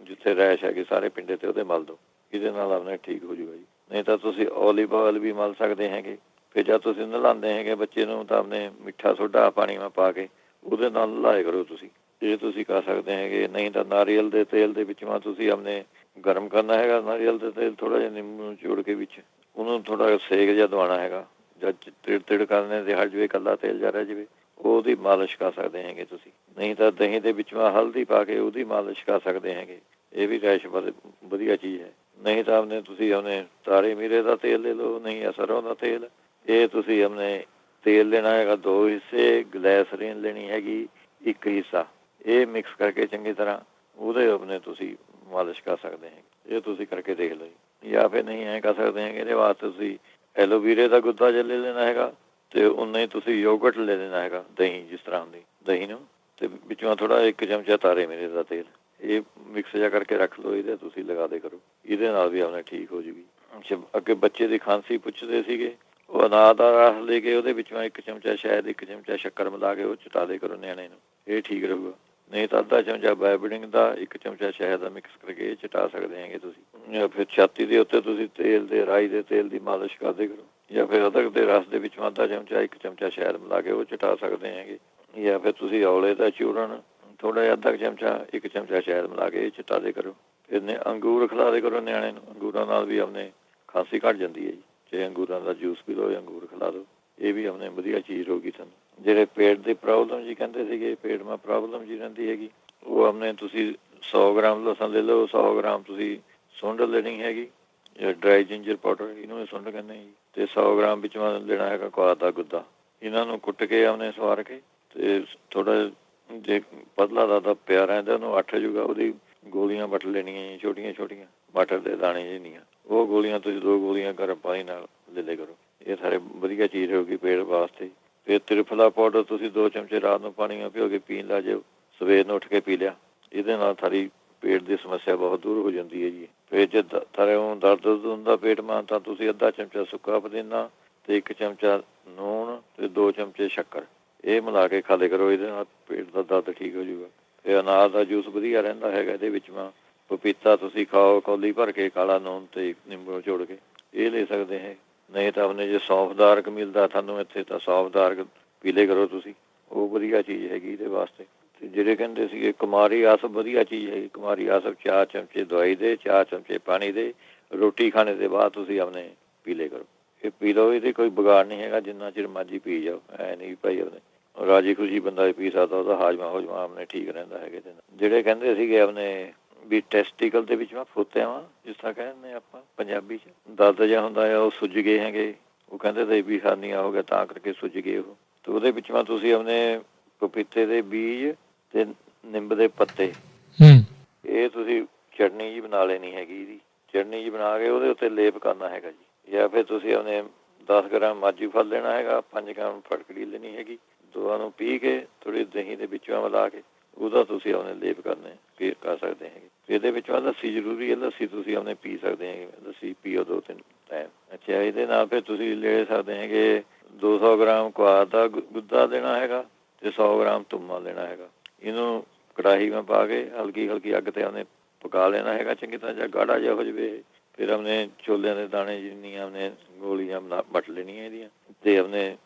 ਜਿੱਥੇ ਰੈਸ਼ ਹੈਗੇ ਸਾਰੇ ਪਿੰਡੇ 'ਤੇ ਉਹਦੇ ਮਲ ਦਿਓ। ਇਹਦੇ ਨਾਲ ਆਪਣੇ ਠੀਕ ਹੋ ਜੂਗਾ ਜੀ। ਨਹੀਂ ਤਾਂ ਤੁਸੀਂ ਓਲੀਵ ਆਇਲ ਵੀ ਮਲ ਸਕਦੇ ਹੈਗੇ। ਫਿਰ ਜਦ ਤੁਸੀਂ ਨਲਾਉਂਦੇ ਹੈਗੇ ਬੱਚੇ ਨੂੰ ਤਾਂ ਆਪਣੇ ਮਿੱਠਾ ਸੋਡਾ ਪਾਣੀ ਵਿੱਚ ਪਾ ਕੇ ਉਹਦੇ ਨਾਲ ਨਲਾਇਆ ਕਰੋ ਤੁਸੀਂ, ਇਹ ਤੁਸੀਂ ਕਰ ਸਕਦੇ ਹੈਗੇ। ਨਹੀਂ ਤਾਂ ਨਾਰੀਅਲ ਦੇ ਤੇਲ ਦੇ ਵਿੱਚ ਤੁਸੀਂ ਆਪਣੇ ਗਰਮ ਕਰਨਾ ਹੈਗਾ, ਨਾਰੀਅਲ ਦੇ ਤੇਲ ਥੋੜ੍ਹਾ ਜਿਹਾ ਨਿੰਬੂ ਨੂੰ ਜੋੜ ਕੇ ਵਿੱਚ ਉਹਨੂੰ ਥੋੜ੍ਹਾ ਜਿਹਾ ਸੇਕ ਜਿਹਾ ਦਵਾਉਣਾ ਹੈਗਾ, ਜਦ ਤਿੜ ਕਰਨੇ ਤੇ ਹਟ ਜਾਵੇ, ਇਕੱਲਾ ਤੇਲ ਜਾ ਰਹਿ ਜਾਵੇ, ਉਹਦੀ ਮਾਲਿਸ਼ ਕਰ ਸਕਦੇ ਹੈਗੇ ਤੁਸੀਂ। ਨਹੀਂ ਤਾਂ ਦਹੀਂ ਦੇ ਵਿੱਚ ਹਲਦੀ ਪਾ ਕੇ ਉਹਦੀ ਮਾਲਿਸ਼ ਕਰ ਸਕਦੇ ਹੈਗੇ, ਇਹ ਵੀ ਰੈਸ਼ ਵਧੀਆ ਚੀਜ਼ ਹੈ। ਨਹੀਂ ਤਾਂ ਆਪਣੇ ਤੁਸੀਂ ਆਪਣੇ ਤਾਰੇ ਮੀਰੇ ਦਾ ਤੇਲ ਲੈ ਲਓ, ਨਹੀਂ ਜਾਂ ਸਰੋਂ ਦਾ ਤੇਲ, ਇਹ ਤੁਸੀਂ ਆਪਣੇ ਤੇਲ ਲੈਣਾ ਹੈਗਾ 2 ਹਿੱਸੇ, ਗਲੈਸਰੀਨ ਲੈਣੀ ਹੈਗੀ 1 ਹਿੱਸਾ, ਇਹ ਮਿਕਸ ਕਰਕੇ ਚੰਗੀ ਤਰ੍ਹਾਂ ਉਹਦੇ ਆਪਣੇ ਤੁਸੀਂ ਮਾਲਿਸ਼ ਕਰ ਸਕਦੇ ਹੈਗੇ। ਇਹ ਤੁਸੀਂ ਕਰਕੇ ਦੇਖ ਲਓ ਜੀ। ਜਾਂ ਫਿਰ ਨਹੀਂ ਐਂ ਕਰ ਸਕਦੇ ਹੈਗੇ, ਇਹਦੇ ਵਾਸਤੇ ਤੁਸੀਂ ਐਲੋਵੀਰੇ ਦਾ ਗੁੱਦਾ ਜੇ ਲੈ ਲੈਣਾ ਹੈਗਾ, ਅਤੇ ਉਨਾ ਹੀ ਤੁਸੀਂ ਯੋਗਰਟ ਲੈ ਲੈਣਾ ਹੈਗਾ, ਦਹੀਂ ਜਿਸ ਤਰ੍ਹਾਂ ਹੁੰਦੀ ਦਹੀਂ ਨੂੰ, ਅਤੇ ਵਿੱਚੋਂ ਥੋੜ੍ਹਾ 1 ਚਮਚਾ ਤਾਰੇ ਮੀਰੇ ਦਾ ਤੇਲ, ਇਹ ਮਿਕਸ ਜਿਹਾ ਕਰਕੇ ਰੱਖ ਲਓ, ਇਹਦੇ ਤੁਸੀਂ ਲਗਾ ਦੇ ਕਰੋ, ਇਹਦੇ ਨਾਲ ਵੀ ਆਪਣੇ ਠੀਕ ਹੋ ਜੂਗੀ। ਅੱਗੇ ਬੱਚੇ ਦੀ ਖਾਂਸੀ ਪੁੱਛਦੇ ਸੀਗੇ, ਉਹ ਅਨਾਰ ਦਾ ਰਸ ਲੈ ਕੇ ਉਹਦੇ ਵਿੱਚੋਂ 1 ਚਮਚਾ ਸ਼ਹਿਦ 1 ਚਮਚਾ ਸ਼ੱਕਰ ਮਿਲਾ ਕੇ ਉਹ ਚਟਾ ਦੇ ਕਰੋ ਨਿਆਣੇ ਨੂੰ, ਇਹ ਠੀਕ ਰਹੂਗਾ। ਨਹੀਂ ਤਾਂ ਅੱਧਾ ਚਮਚਾ ਬਾਇਬਡਿੰਗ ਦਾ 1 ਚਮਚਾ ਸ਼ਹਿਦ ਦਾ ਮਿਕਸ ਕਰਕੇ ਇਹ ਚਟਾ ਸਕਦੇ ਹੈਗੇ ਤੁਸੀਂ। ਜਾਂ ਫਿਰ ਛਾਤੀ ਦੇ ਉੱਤੇ ਤੁਸੀਂ ਰਾਈ ਦੇ ਤੇਲ ਦੀ ਮਾਲਿਸ਼ ਕਰਦੇ ਕਰੋ, ਜਾਂ ਫਿਰ ਅਦਰਕ ਦੇ ਰਸ ਦੇ ਵਿੱਚੋਂ ਅੱਧਾ ਚਮਚਾ 1 ਚਮਚਾ ਸ਼ਹਿਦ ਮਿਲਾ ਕੇ ਉਹ ਚਟਾ ਸਕਦੇ ਹੈਗੇ। ਜਾਂ ਫਿਰ ਤੁਸੀਂ ਔਲੇ ਦਾ ਚੂਰਨ ਥੋੜ੍ਹਾ ਜਿਹਾ ਅੱਧਾ ਚਮਚਾ 1 ਚਮਚਾ ਸ਼ਹਿਦ ਮਿਲਾ ਕੇ ਇਹ ਚਟਾ ਦੇ ਕਰੋ। ਫਿਰ ਅੰਗੂਰ ਖਿਲਾ ਦੇ ਕਰੋ ਨਿਆਣੇ ਨੂੰ, ਅੰਗੂਰਾਂ ਨਾਲ ਵੀ ਆਪਣੇ ਖਾਂਸੀ ਘੱਟ ਜਾਂਦੀ ਹੈ ਜੀ। ਚਾਹੇ ਅੰਗੂਰਾਂ ਦਾ ਜੂਸ ਪੀ ਲਓ ਜਾਂ ਅੰਗੂਰ ਖਿਲਾ ਦਿਓ, ਇਹ ਵੀ ਆਪਣੇ ਵਧੀਆ ਚੀਜ਼ ਹੋਊਗੀ ਤੁਹਾਨੂੰ। ਜਿਹੜੇ ਪੇਟ ਦੀ ਪ੍ਰੋਬਲਮ ਜੀ ਕਹਿੰਦੇ ਸੀਗੇ, ਪੇਟ ਮਾ ਪ੍ਰੋਬਲਮ ਜੀ ਰਹਿੰਦੀ ਹੈਗੀ, ਉਹ ਆਪਣੇ ਤੁਸੀਂ 100 ਗ੍ਰਾਮ ਲਸਣ ਲੈ ਲਓ, 100 ਗ੍ਰਾਮ ਤੁਸੀਂ ਸੁੰਡ ਲੈਣੀ ਹੈਗੀ, ਡਰਾਈ ਜਿੰਜਰ ਪਾਊਡਰ, ਇਹਨੂੰ ਸੁੰਡ ਕਹਿੰਦੇ ਜੀ, ਅਤੇ 100 ਗ੍ਰਾਮ ਵਿੱਚ ਲੈਣਾ ਹੈਗਾ ਕੁਆਦ ਦਾ ਗੁੱਦਾ। ਇਹਨਾਂ ਨੂੰ ਕੁੱਟ ਕੇ ਆਪਣੇ ਸਵਾਰ ਕੇ, ਅਤੇ ਥੋੜ੍ਹਾ ਜੇ ਪਤਲਾ ਦਾ ਪਿਆ ਰਹਿੰਦਾ ਉਹਨੂੰ ਅੱਠ ਜੂਗਾ, ਉਹਦੀ ਗੋਲੀਆਂ ਵੱਟ ਲੈਣੀਆਂ ਜੀ, ਛੋਟੀਆਂ ਛੋਟੀਆਂ ਮਟਰ ਦੇ ਦਾਣੇ ਜਿੰਨੀਆਂ, ਉਹ ਗੋਲੀਆਂ ਤੁਸੀਂ 2 ਗੋਲੀਆਂ ਗਰਮ ਪਾਣੀ ਨਾਲ ਲੈ ਲਿਆ ਕਰੋ, ਇਹ ਸਾਰੇ ਵਧੀਆ ਚੀਜ਼ ਹੋਊਗੀ ਪੇਟ ਵਾਸਤੇ। ਫਿਰ ਤ੍ਰਿਫਲਾ ਪਾਊਡਰ ਤੁਸੀਂ 2 ਚਮਚੇ ਰਾਤ ਨੂੰ ਪਾਣੀ ਨਾਲ ਭਿਓ ਕੇ ਪੀਣ ਲੱਗ ਜਾਓ, ਸਵੇਰ ਨੂੰ ਉੱਠ ਕੇ ਪੀ ਲਿਆ, ਇਹਦੇ ਨਾਲ ਸਾਰੀ ਪੇਟ ਦੀ ਸਮੱਸਿਆ ਬਹੁਤ ਦੂਰ ਹੋ ਜਾਂਦੀ ਹੈ ਜੀ। ਫਿਰ ਜੇ ਦਰਦ ਹੁੰਦਾ ਪੇਟ ਮਾਂ, ਤਾਂ ਤੁਸੀਂ ਅੱਧਾ ਚਮਚਾ ਸੁੱਕਾ ਪੁਦੀਨਾ ਅਤੇ 1 ਚਮਚਾ ਲੂਣ ਅਤੇ 2 ਚਮਚੇ ਸ਼ੱਕਰ, ਇਹ ਮਿਲਾ ਕੇ ਖਾ ਲਿਆ ਕਰੋ, ਇਹਦੇ ਨਾਲ ਪੇਟ ਦਾ ਦਰਦ ਠੀਕ ਹੋ ਜਾਊਗਾ। ਫਿਰ ਅਨਾਰ ਦਾ ਜੂਸ ਵਧੀਆ ਰਹਿੰਦਾ ਹੈਗਾ, ਇਹਦੇ ਵਿੱਚ ਪਪੀਤਾ ਤੁਸੀਂ ਖਾਓ ਕੌਲੀ ਭਰ ਕੇ, ਕਾਲਾ ਨੂਣ ਅਤੇ ਨਿੰਬੂ ਜੋੜ ਕੇ, ਇਹ ਲੈ ਸਕਦੇ ਹੈ। ਨਹੀਂ ਤਾਂ ਆਪਣੇ ਜੇ ਸੌਂਫ ਦਾ ਅਰਕ ਮਿਲਦਾ ਤੁਹਾਨੂੰ ਇੱਥੇ, ਤਾਂ ਸੌਂਫ ਦਾ ਅਰਕ ਪੀ ਲਿਆ ਕਰੋ ਤੁਸੀਂ, ਉਹ ਵਧੀਆ ਚੀਜ਼ ਹੈਗੀ ਇਹਦੇ ਵਾਸਤੇ। ਅਤੇ ਜਿਹੜੇ ਕਹਿੰਦੇ ਸੀਗੇ ਕੁਮਾਰੀ ਆਸਪ ਵਧੀਆ ਚੀਜ਼ ਹੈਗੀ, ਕੁਮਾਰੀ ਆਸਪ 4 ਚਮਚੇ ਦਵਾਈ ਦੇ, 4 ਚਮਚੇ ਪਾਣੀ ਦੇ, ਰੋਟੀ ਖਾਣੇ ਦੇ ਬਾਅਦ ਤੁਸੀਂ ਆਪਣੇ ਪੀ ਲਿਆ ਕਰੋ, ਇਹ ਪੀ ਲਓ, ਇਹਦੇ ਕੋਈ ਵਿਗਾੜ ਨਹੀਂ ਹੈਗਾ, ਜਿੰਨਾ ਚਿਰ ਮਰਜ਼ੀ ਪੀ ਜਾਓ, ਐ ਨਹੀਂ ਭਾਈ ਆਪਣੇ ਰਾਜੀ ਖੁਸ਼ੀ ਬੰਦਾ ਪੀ ਸਕਦਾ, ਉਹਦਾ ਹਾਜ਼ਮਾ ਆਪਣੇ ਠੀਕ ਰਹਿੰਦਾ ਹੈਗਾ। ਜਿਹੜੇ ਕਹਿੰਦੇ ਸੀਗੇ ਆਪਣੇ ਵੀ ਟੈਸਟੀਕਲ ਦੇ ਵਿੱਚ ਫੋਤਿਆਂ ਜਿਸ ਤਰ੍ਹਾਂ ਕਹਿੰਦੇ ਆਪਾਂ ਪੰਜਾਬੀ 'ਚ ਦਰਦ ਜਿਹਾ ਹੁੰਦਾ ਆ, ਉਹ ਸੁੱਜ ਗਏ ਹੈਗੇ, ਉਹ ਕਹਿੰਦੇ ਤੇ ਵੀ ਹਾਨੀਆਂ ਹੋ ਗਿਆ ਤਾਂ ਕਰਕੇ ਸੁੱਜ ਗਏ ਉਹ, ਅਤੇ ਉਹਦੇ ਵਿੱਚ ਤੁਸੀਂ ਆਪਣੇ ਪਪੀਤੇ ਦੇ ਬੀਜ ਅਤੇ ਨਿੰਬ ਦੇ ਪੱਤੇ, ਇਹ ਤੁਸੀਂ ਚਟਨੀ ਜੀ ਬਣਾ ਲੈਣੀ ਹੈਗੀ, ਇਹਦੀ ਚਟਨੀ ਜੀ ਬਣਾ ਕੇ ਉਹਦੇ ਉੱਤੇ ਲੇਪ ਕਰਨਾ ਹੈਗਾ ਜੀ। ਜਾਂ ਫਿਰ ਤੁਸੀਂ ਆਪਣੇ 10 ਗ੍ਰਾਮ ਮਾਜੀ ਫਲ ਲੈਣਾ ਹੈਗਾ, 5 ਗ੍ਰਾਮ ਫਟਕੜੀ ਲੈਣੀ ਹੈਗੀ, ਦੋਵਾਂ ਨੂੰ ਪੀ ਕੇ ਥੋੜ੍ਹੀ ਦਹੀਂ ਦੇ ਵਿੱਚੋਂ ਮਿਲਾ ਕੇ ਉਹਦਾ ਤੁਸੀਂ ਆਪਣੇ ਲੇਪ ਕਰਨੇ ਫਿਰ ਕਰ ਸਕਦੇ ਹੈਗੇ। ਇਹਦੇ ਵਿੱਚ ਲੱਸੀ ਜ਼ਰੂਰੀ ਹੈ, ਲੱਸੀ ਤੁਸੀਂ ਆਪਣੇ ਪੀ ਸਕਦੇ ਹੈਗੇ, ਲੱਸੀ ਪੀਓ 2-3 ਟਾਈਮ। ਅੱਛਾ, ਇਹਦੇ ਨਾਲ ਫਿਰ ਤੁਸੀਂ ਲੈ ਸਕਦੇ ਹੈਗੇ 200 ਗ੍ਰਾਮ ਕੁਆਦ ਦਾ ਗੁੱਦਾ ਦੇਣਾ ਹੈਗਾ ਅਤੇ 100 ਗ੍ਰਾਮ ਧੁੰਮਾ ਲੈਣਾ ਹੈਗਾ, ਇਹਨੂੰ ਕੜਾਹੀ ਵਿੱਚ ਪਾ ਕੇ ਹਲਕੀ ਹਲਕੀ ਅੱਗ 'ਤੇ ਆਪਣੇ ਪਕਾ ਲੈਣਾ ਹੈਗਾ ਚੰਗੀ ਤਰ੍ਹਾਂ, ਜਾਂ ਗਾੜਾ ਜਿਹਾ ਹੋ ਜਾਵੇ। ਫਿਰ ਆਪਣੇ ਛੋਲਿਆਂ ਦੇ ਦਾਣੇ ਜਿੰਨੀਆਂ ਆਪਣੇ ਗੋਲੀਆਂ ਵੱਟ ਲੈਣੀਆਂ ਇਹਦੀਆਂ, ਅਤੇ ਆਪਣੇ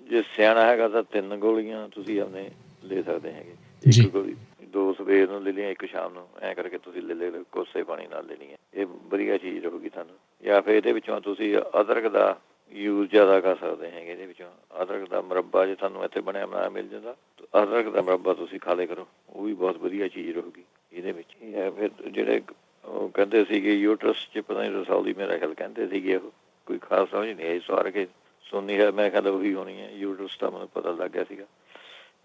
ਜੇ ਸਿਆਣਾ ਹੈਗਾ ਤਾਂ 3 ਗੋਲੀਆਂ ਤੁਸੀਂ ਆਪਣੇ ਲੈ ਸਕਦੇ ਹੈਗੇ, 1 ਗੋਲੀ 2 ਸਵੇਰ ਨੂੰ ਲੈ ਲਈਆਂ, 1 ਸ਼ਾਮ ਨੂੰ, ਐਂ ਕਰਕੇ ਤੁਸੀਂ ਲੈ ਕੋਸੇ ਪਾਣੀ ਨਾਲ ਲੈਣੀ ਹੈ, ਇਹ ਵਧੀਆ ਚੀਜ਼ ਰਹੂਗੀ ਤੁਹਾਨੂੰ। ਜਾਂ ਫਿਰ ਇਹਦੇ ਵਿੱਚੋਂ ਤੁਸੀਂ ਅਦਰਕ ਦਾ ਯੂਜ਼ ਜ਼ਿਆਦਾ ਕਰ ਸਕਦੇ ਹੈਗੇ, ਇਹਦੇ ਵਿੱਚੋਂ ਅਦਰਕ ਦਾ ਮੁਰੱਬਾ ਜੇ ਤੁਹਾਨੂੰ ਇੱਥੇ ਬਣਿਆ ਬਣਾਇਆ ਮਿਲ ਜਾਂਦਾ, ਅਦਰਕ ਦਾ ਮੁਰੱਬਾ ਤੁਸੀਂ ਖਾ ਲਿਆ ਕਰੋ, ਉਹ ਵੀ ਬਹੁਤ ਵਧੀਆ ਚੀਜ਼ ਰਹੂਗੀ ਇਹਦੇ ਵਿੱਚ। ਜਾਂ ਫਿਰ ਜਿਹੜੇ ਉਹ ਕਹਿੰਦੇ ਸੀਗੇ ਯੂਟਰਸ 'ਚ ਪਤਾ ਨਹੀਂ ਰਸੌਲੀ ਮੇਰਾ ਖਿਆਲ ਕਹਿੰਦੇ ਸੀਗੇ, ਉਹ ਕੋਈ ਖਾਸ ਸਮਝ ਨਹੀਂ ਆਈ ਸਵਾਰ ਕੇ ਸੁਣਨੀ ਹੈ, ਮੈਂ ਖਿਆਲ ਉਹੀ ਹੋਣੀ ਹੈ ਯੂਟਰਸ, ਤਾਂ ਮੈਨੂੰ ਪਤਾ ਲੱਗ ਗਿਆ ਸੀਗਾ।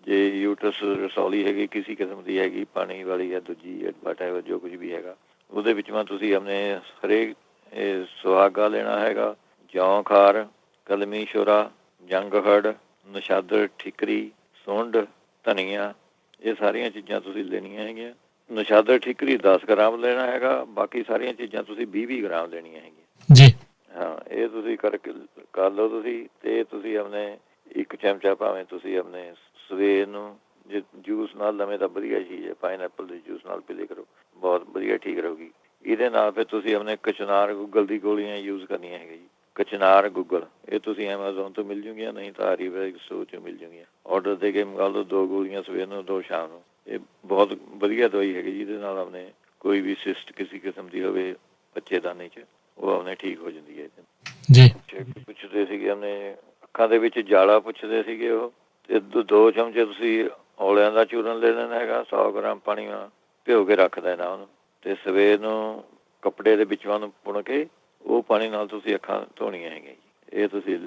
ਜੇ ਯੂਟਰਸ ਰਸੌਲੀ ਹੈਗੀ ਕਿਸੇ ਕਿਸਮ ਦੀ ਹੈਗੀ, ਪਾਣੀ ਵਾਲੀ ਜਾਂ ਦੂਜੀ ਵਾਟਐਵਰ ਜੋ ਕੁਝ ਵੀ ਹੈਗਾ, ਉਹਦੇ ਵਿੱਚੋਂ ਤੁਸੀਂ ਆਪਣੇ ਹਰੇਕ ਸੁਹਾਗਾ ਲੈਣਾ ਹੈਗਾ, ਜੌਂ ਖਾਰ, ਕਲਮੀ ਸ਼ੋਰਾ, ਜੰਗਹੜ, ਨਸ਼ਾਦਰ, ਠਿਕਰੀ, ਸੁੰਡ, ਧਨੀਆ, ਇਹ ਸਾਰੀਆਂ ਚੀਜ਼ਾਂ ਤੁਸੀਂ ਲੈਣੀਆਂ ਹੈਗੀਆਂ। ਨਸ਼ਾਦਰ ਠਿਕਰੀ 10 ਗ੍ਰਾਮ ਲੈਣਾ ਹੈਗਾ, ਬਾਕੀ ਸਾਰੀਆਂ ਚੀਜ਼ਾਂ ਤੁਸੀਂ 20-20 ਗ੍ਰਾਮ ਲੈਣੀਆਂ ਹੈਗੀਆਂ ਜੀ। ਹਾਂ, ਇਹ ਤੁਸੀਂ ਕਰਕੇ ਕਰ ਲਓ ਤੁਸੀਂ। ਤੇ ਤੁਸੀਂ ਆਪਣੇ 1 ਚਮਚਾ ਭਾਵੇਂ ਤੁਸੀਂ ਆਪਣੇ ਸਵੇਰ ਨੂੰ ਜੇ ਜੂਸ ਨਾਲ ਲਵੇਂ ਤਾਂ ਵਧੀਆ ਚੀਜ਼ ਹੈ, ਪਾਈਨਐਪਲ ਦੇ ਜੂਸ ਨਾਲ ਪੀ ਲਿਆ ਕਰੋ, ਬਹੁਤ ਵਧੀਆ ਠੀਕ ਰਹੂਗੀ। ਇਹਦੇ ਨਾਲ ਫਿਰ ਤੁਸੀਂ ਆਪਣੇ ਕਚਨਾਰ ਗੁੱਗਲ ਦੀ ਗੋਲੀਆਂ ਯੂਜ਼ ਕਰਨੀਆਂ ਹੈਗੀਆਂ ਜੀ। ਕਚਨਾਰ ਗੁੱਗਲ ਇਹ ਤੁਸੀਂ ਐਮਾਜ਼ੋਨ ਤੋਂ ਮਿਲ ਜੂਗੀਆਂ, ਨਹੀਂ ਤਾਂ ਆਯੁਰਵੈਦਿਕ ਸਟੋਰ 'ਚੋਂ ਮਿਲ ਜੂਗੀਆਂ। ਔਡਰ ਦੇ ਕੇ ਮੰਗਾ ਲਓ, 2 ਗੋਲੀਆਂ ਸਵੇਰ ਨੂੰ, 2 ਸ਼ਾਮ ਨੂੰ। ਇਹ ਬਹੁਤ ਵਧੀਆ ਦਵਾਈ ਹੈਗੀ, ਜਿਹਦੇ ਨਾਲ ਆਪਣੇ ਕੋਈ ਵੀ ਸਿਸਟ ਕਿਸੇ ਕਿਸਮ ਦੀ ਹੋਵੇ ਬੱਚੇਦਾਨੀ 'ਚ, ਉਹ ਆਪਣੇ ਠੀਕ ਹੋ ਜਾਂਦੀ ਹੈ ਜੀ। ਪੁੱਛਦੇ ਸੀਗੇ ਆਪਣੇ ਅੱਖਾਂ ਦੇ ਵਿੱਚ ਜਾਲਾ ਪੁੱਛਦੇ ਸੀਗੇ ਉਹ, ਤੇ 2 ਚਮਚੇ ਤੁਸੀਂ ਔਲਿਆਂ ਦਾ ਚੂਰਨ ਲੈ ਲੈਣਾ ਹੈਗਾ, 100 ਗ੍ਰਾਮ ਪਾਣੀ ਨਾਲ ਭਿਓ ਕੇ ਰੱਖ ਦੇਣਾ ਉਹਨੂੰ, ਤੇ ਸਵੇਰ ਨੂੰ ਕੱਪੜੇ ਦੇ ਵਿੱਚੋਂ ਨੂੰ ਪੁਣ ਕੇ ਉਹ ਪਾਣੀ ਨਾਲ ਤੁਸੀਂ ਅੱਖਾਂ ਧੋਣੀਆਂ ਹੈਗੀਆਂ ਜੀ। ਇਹ ਤੁਸੀਂ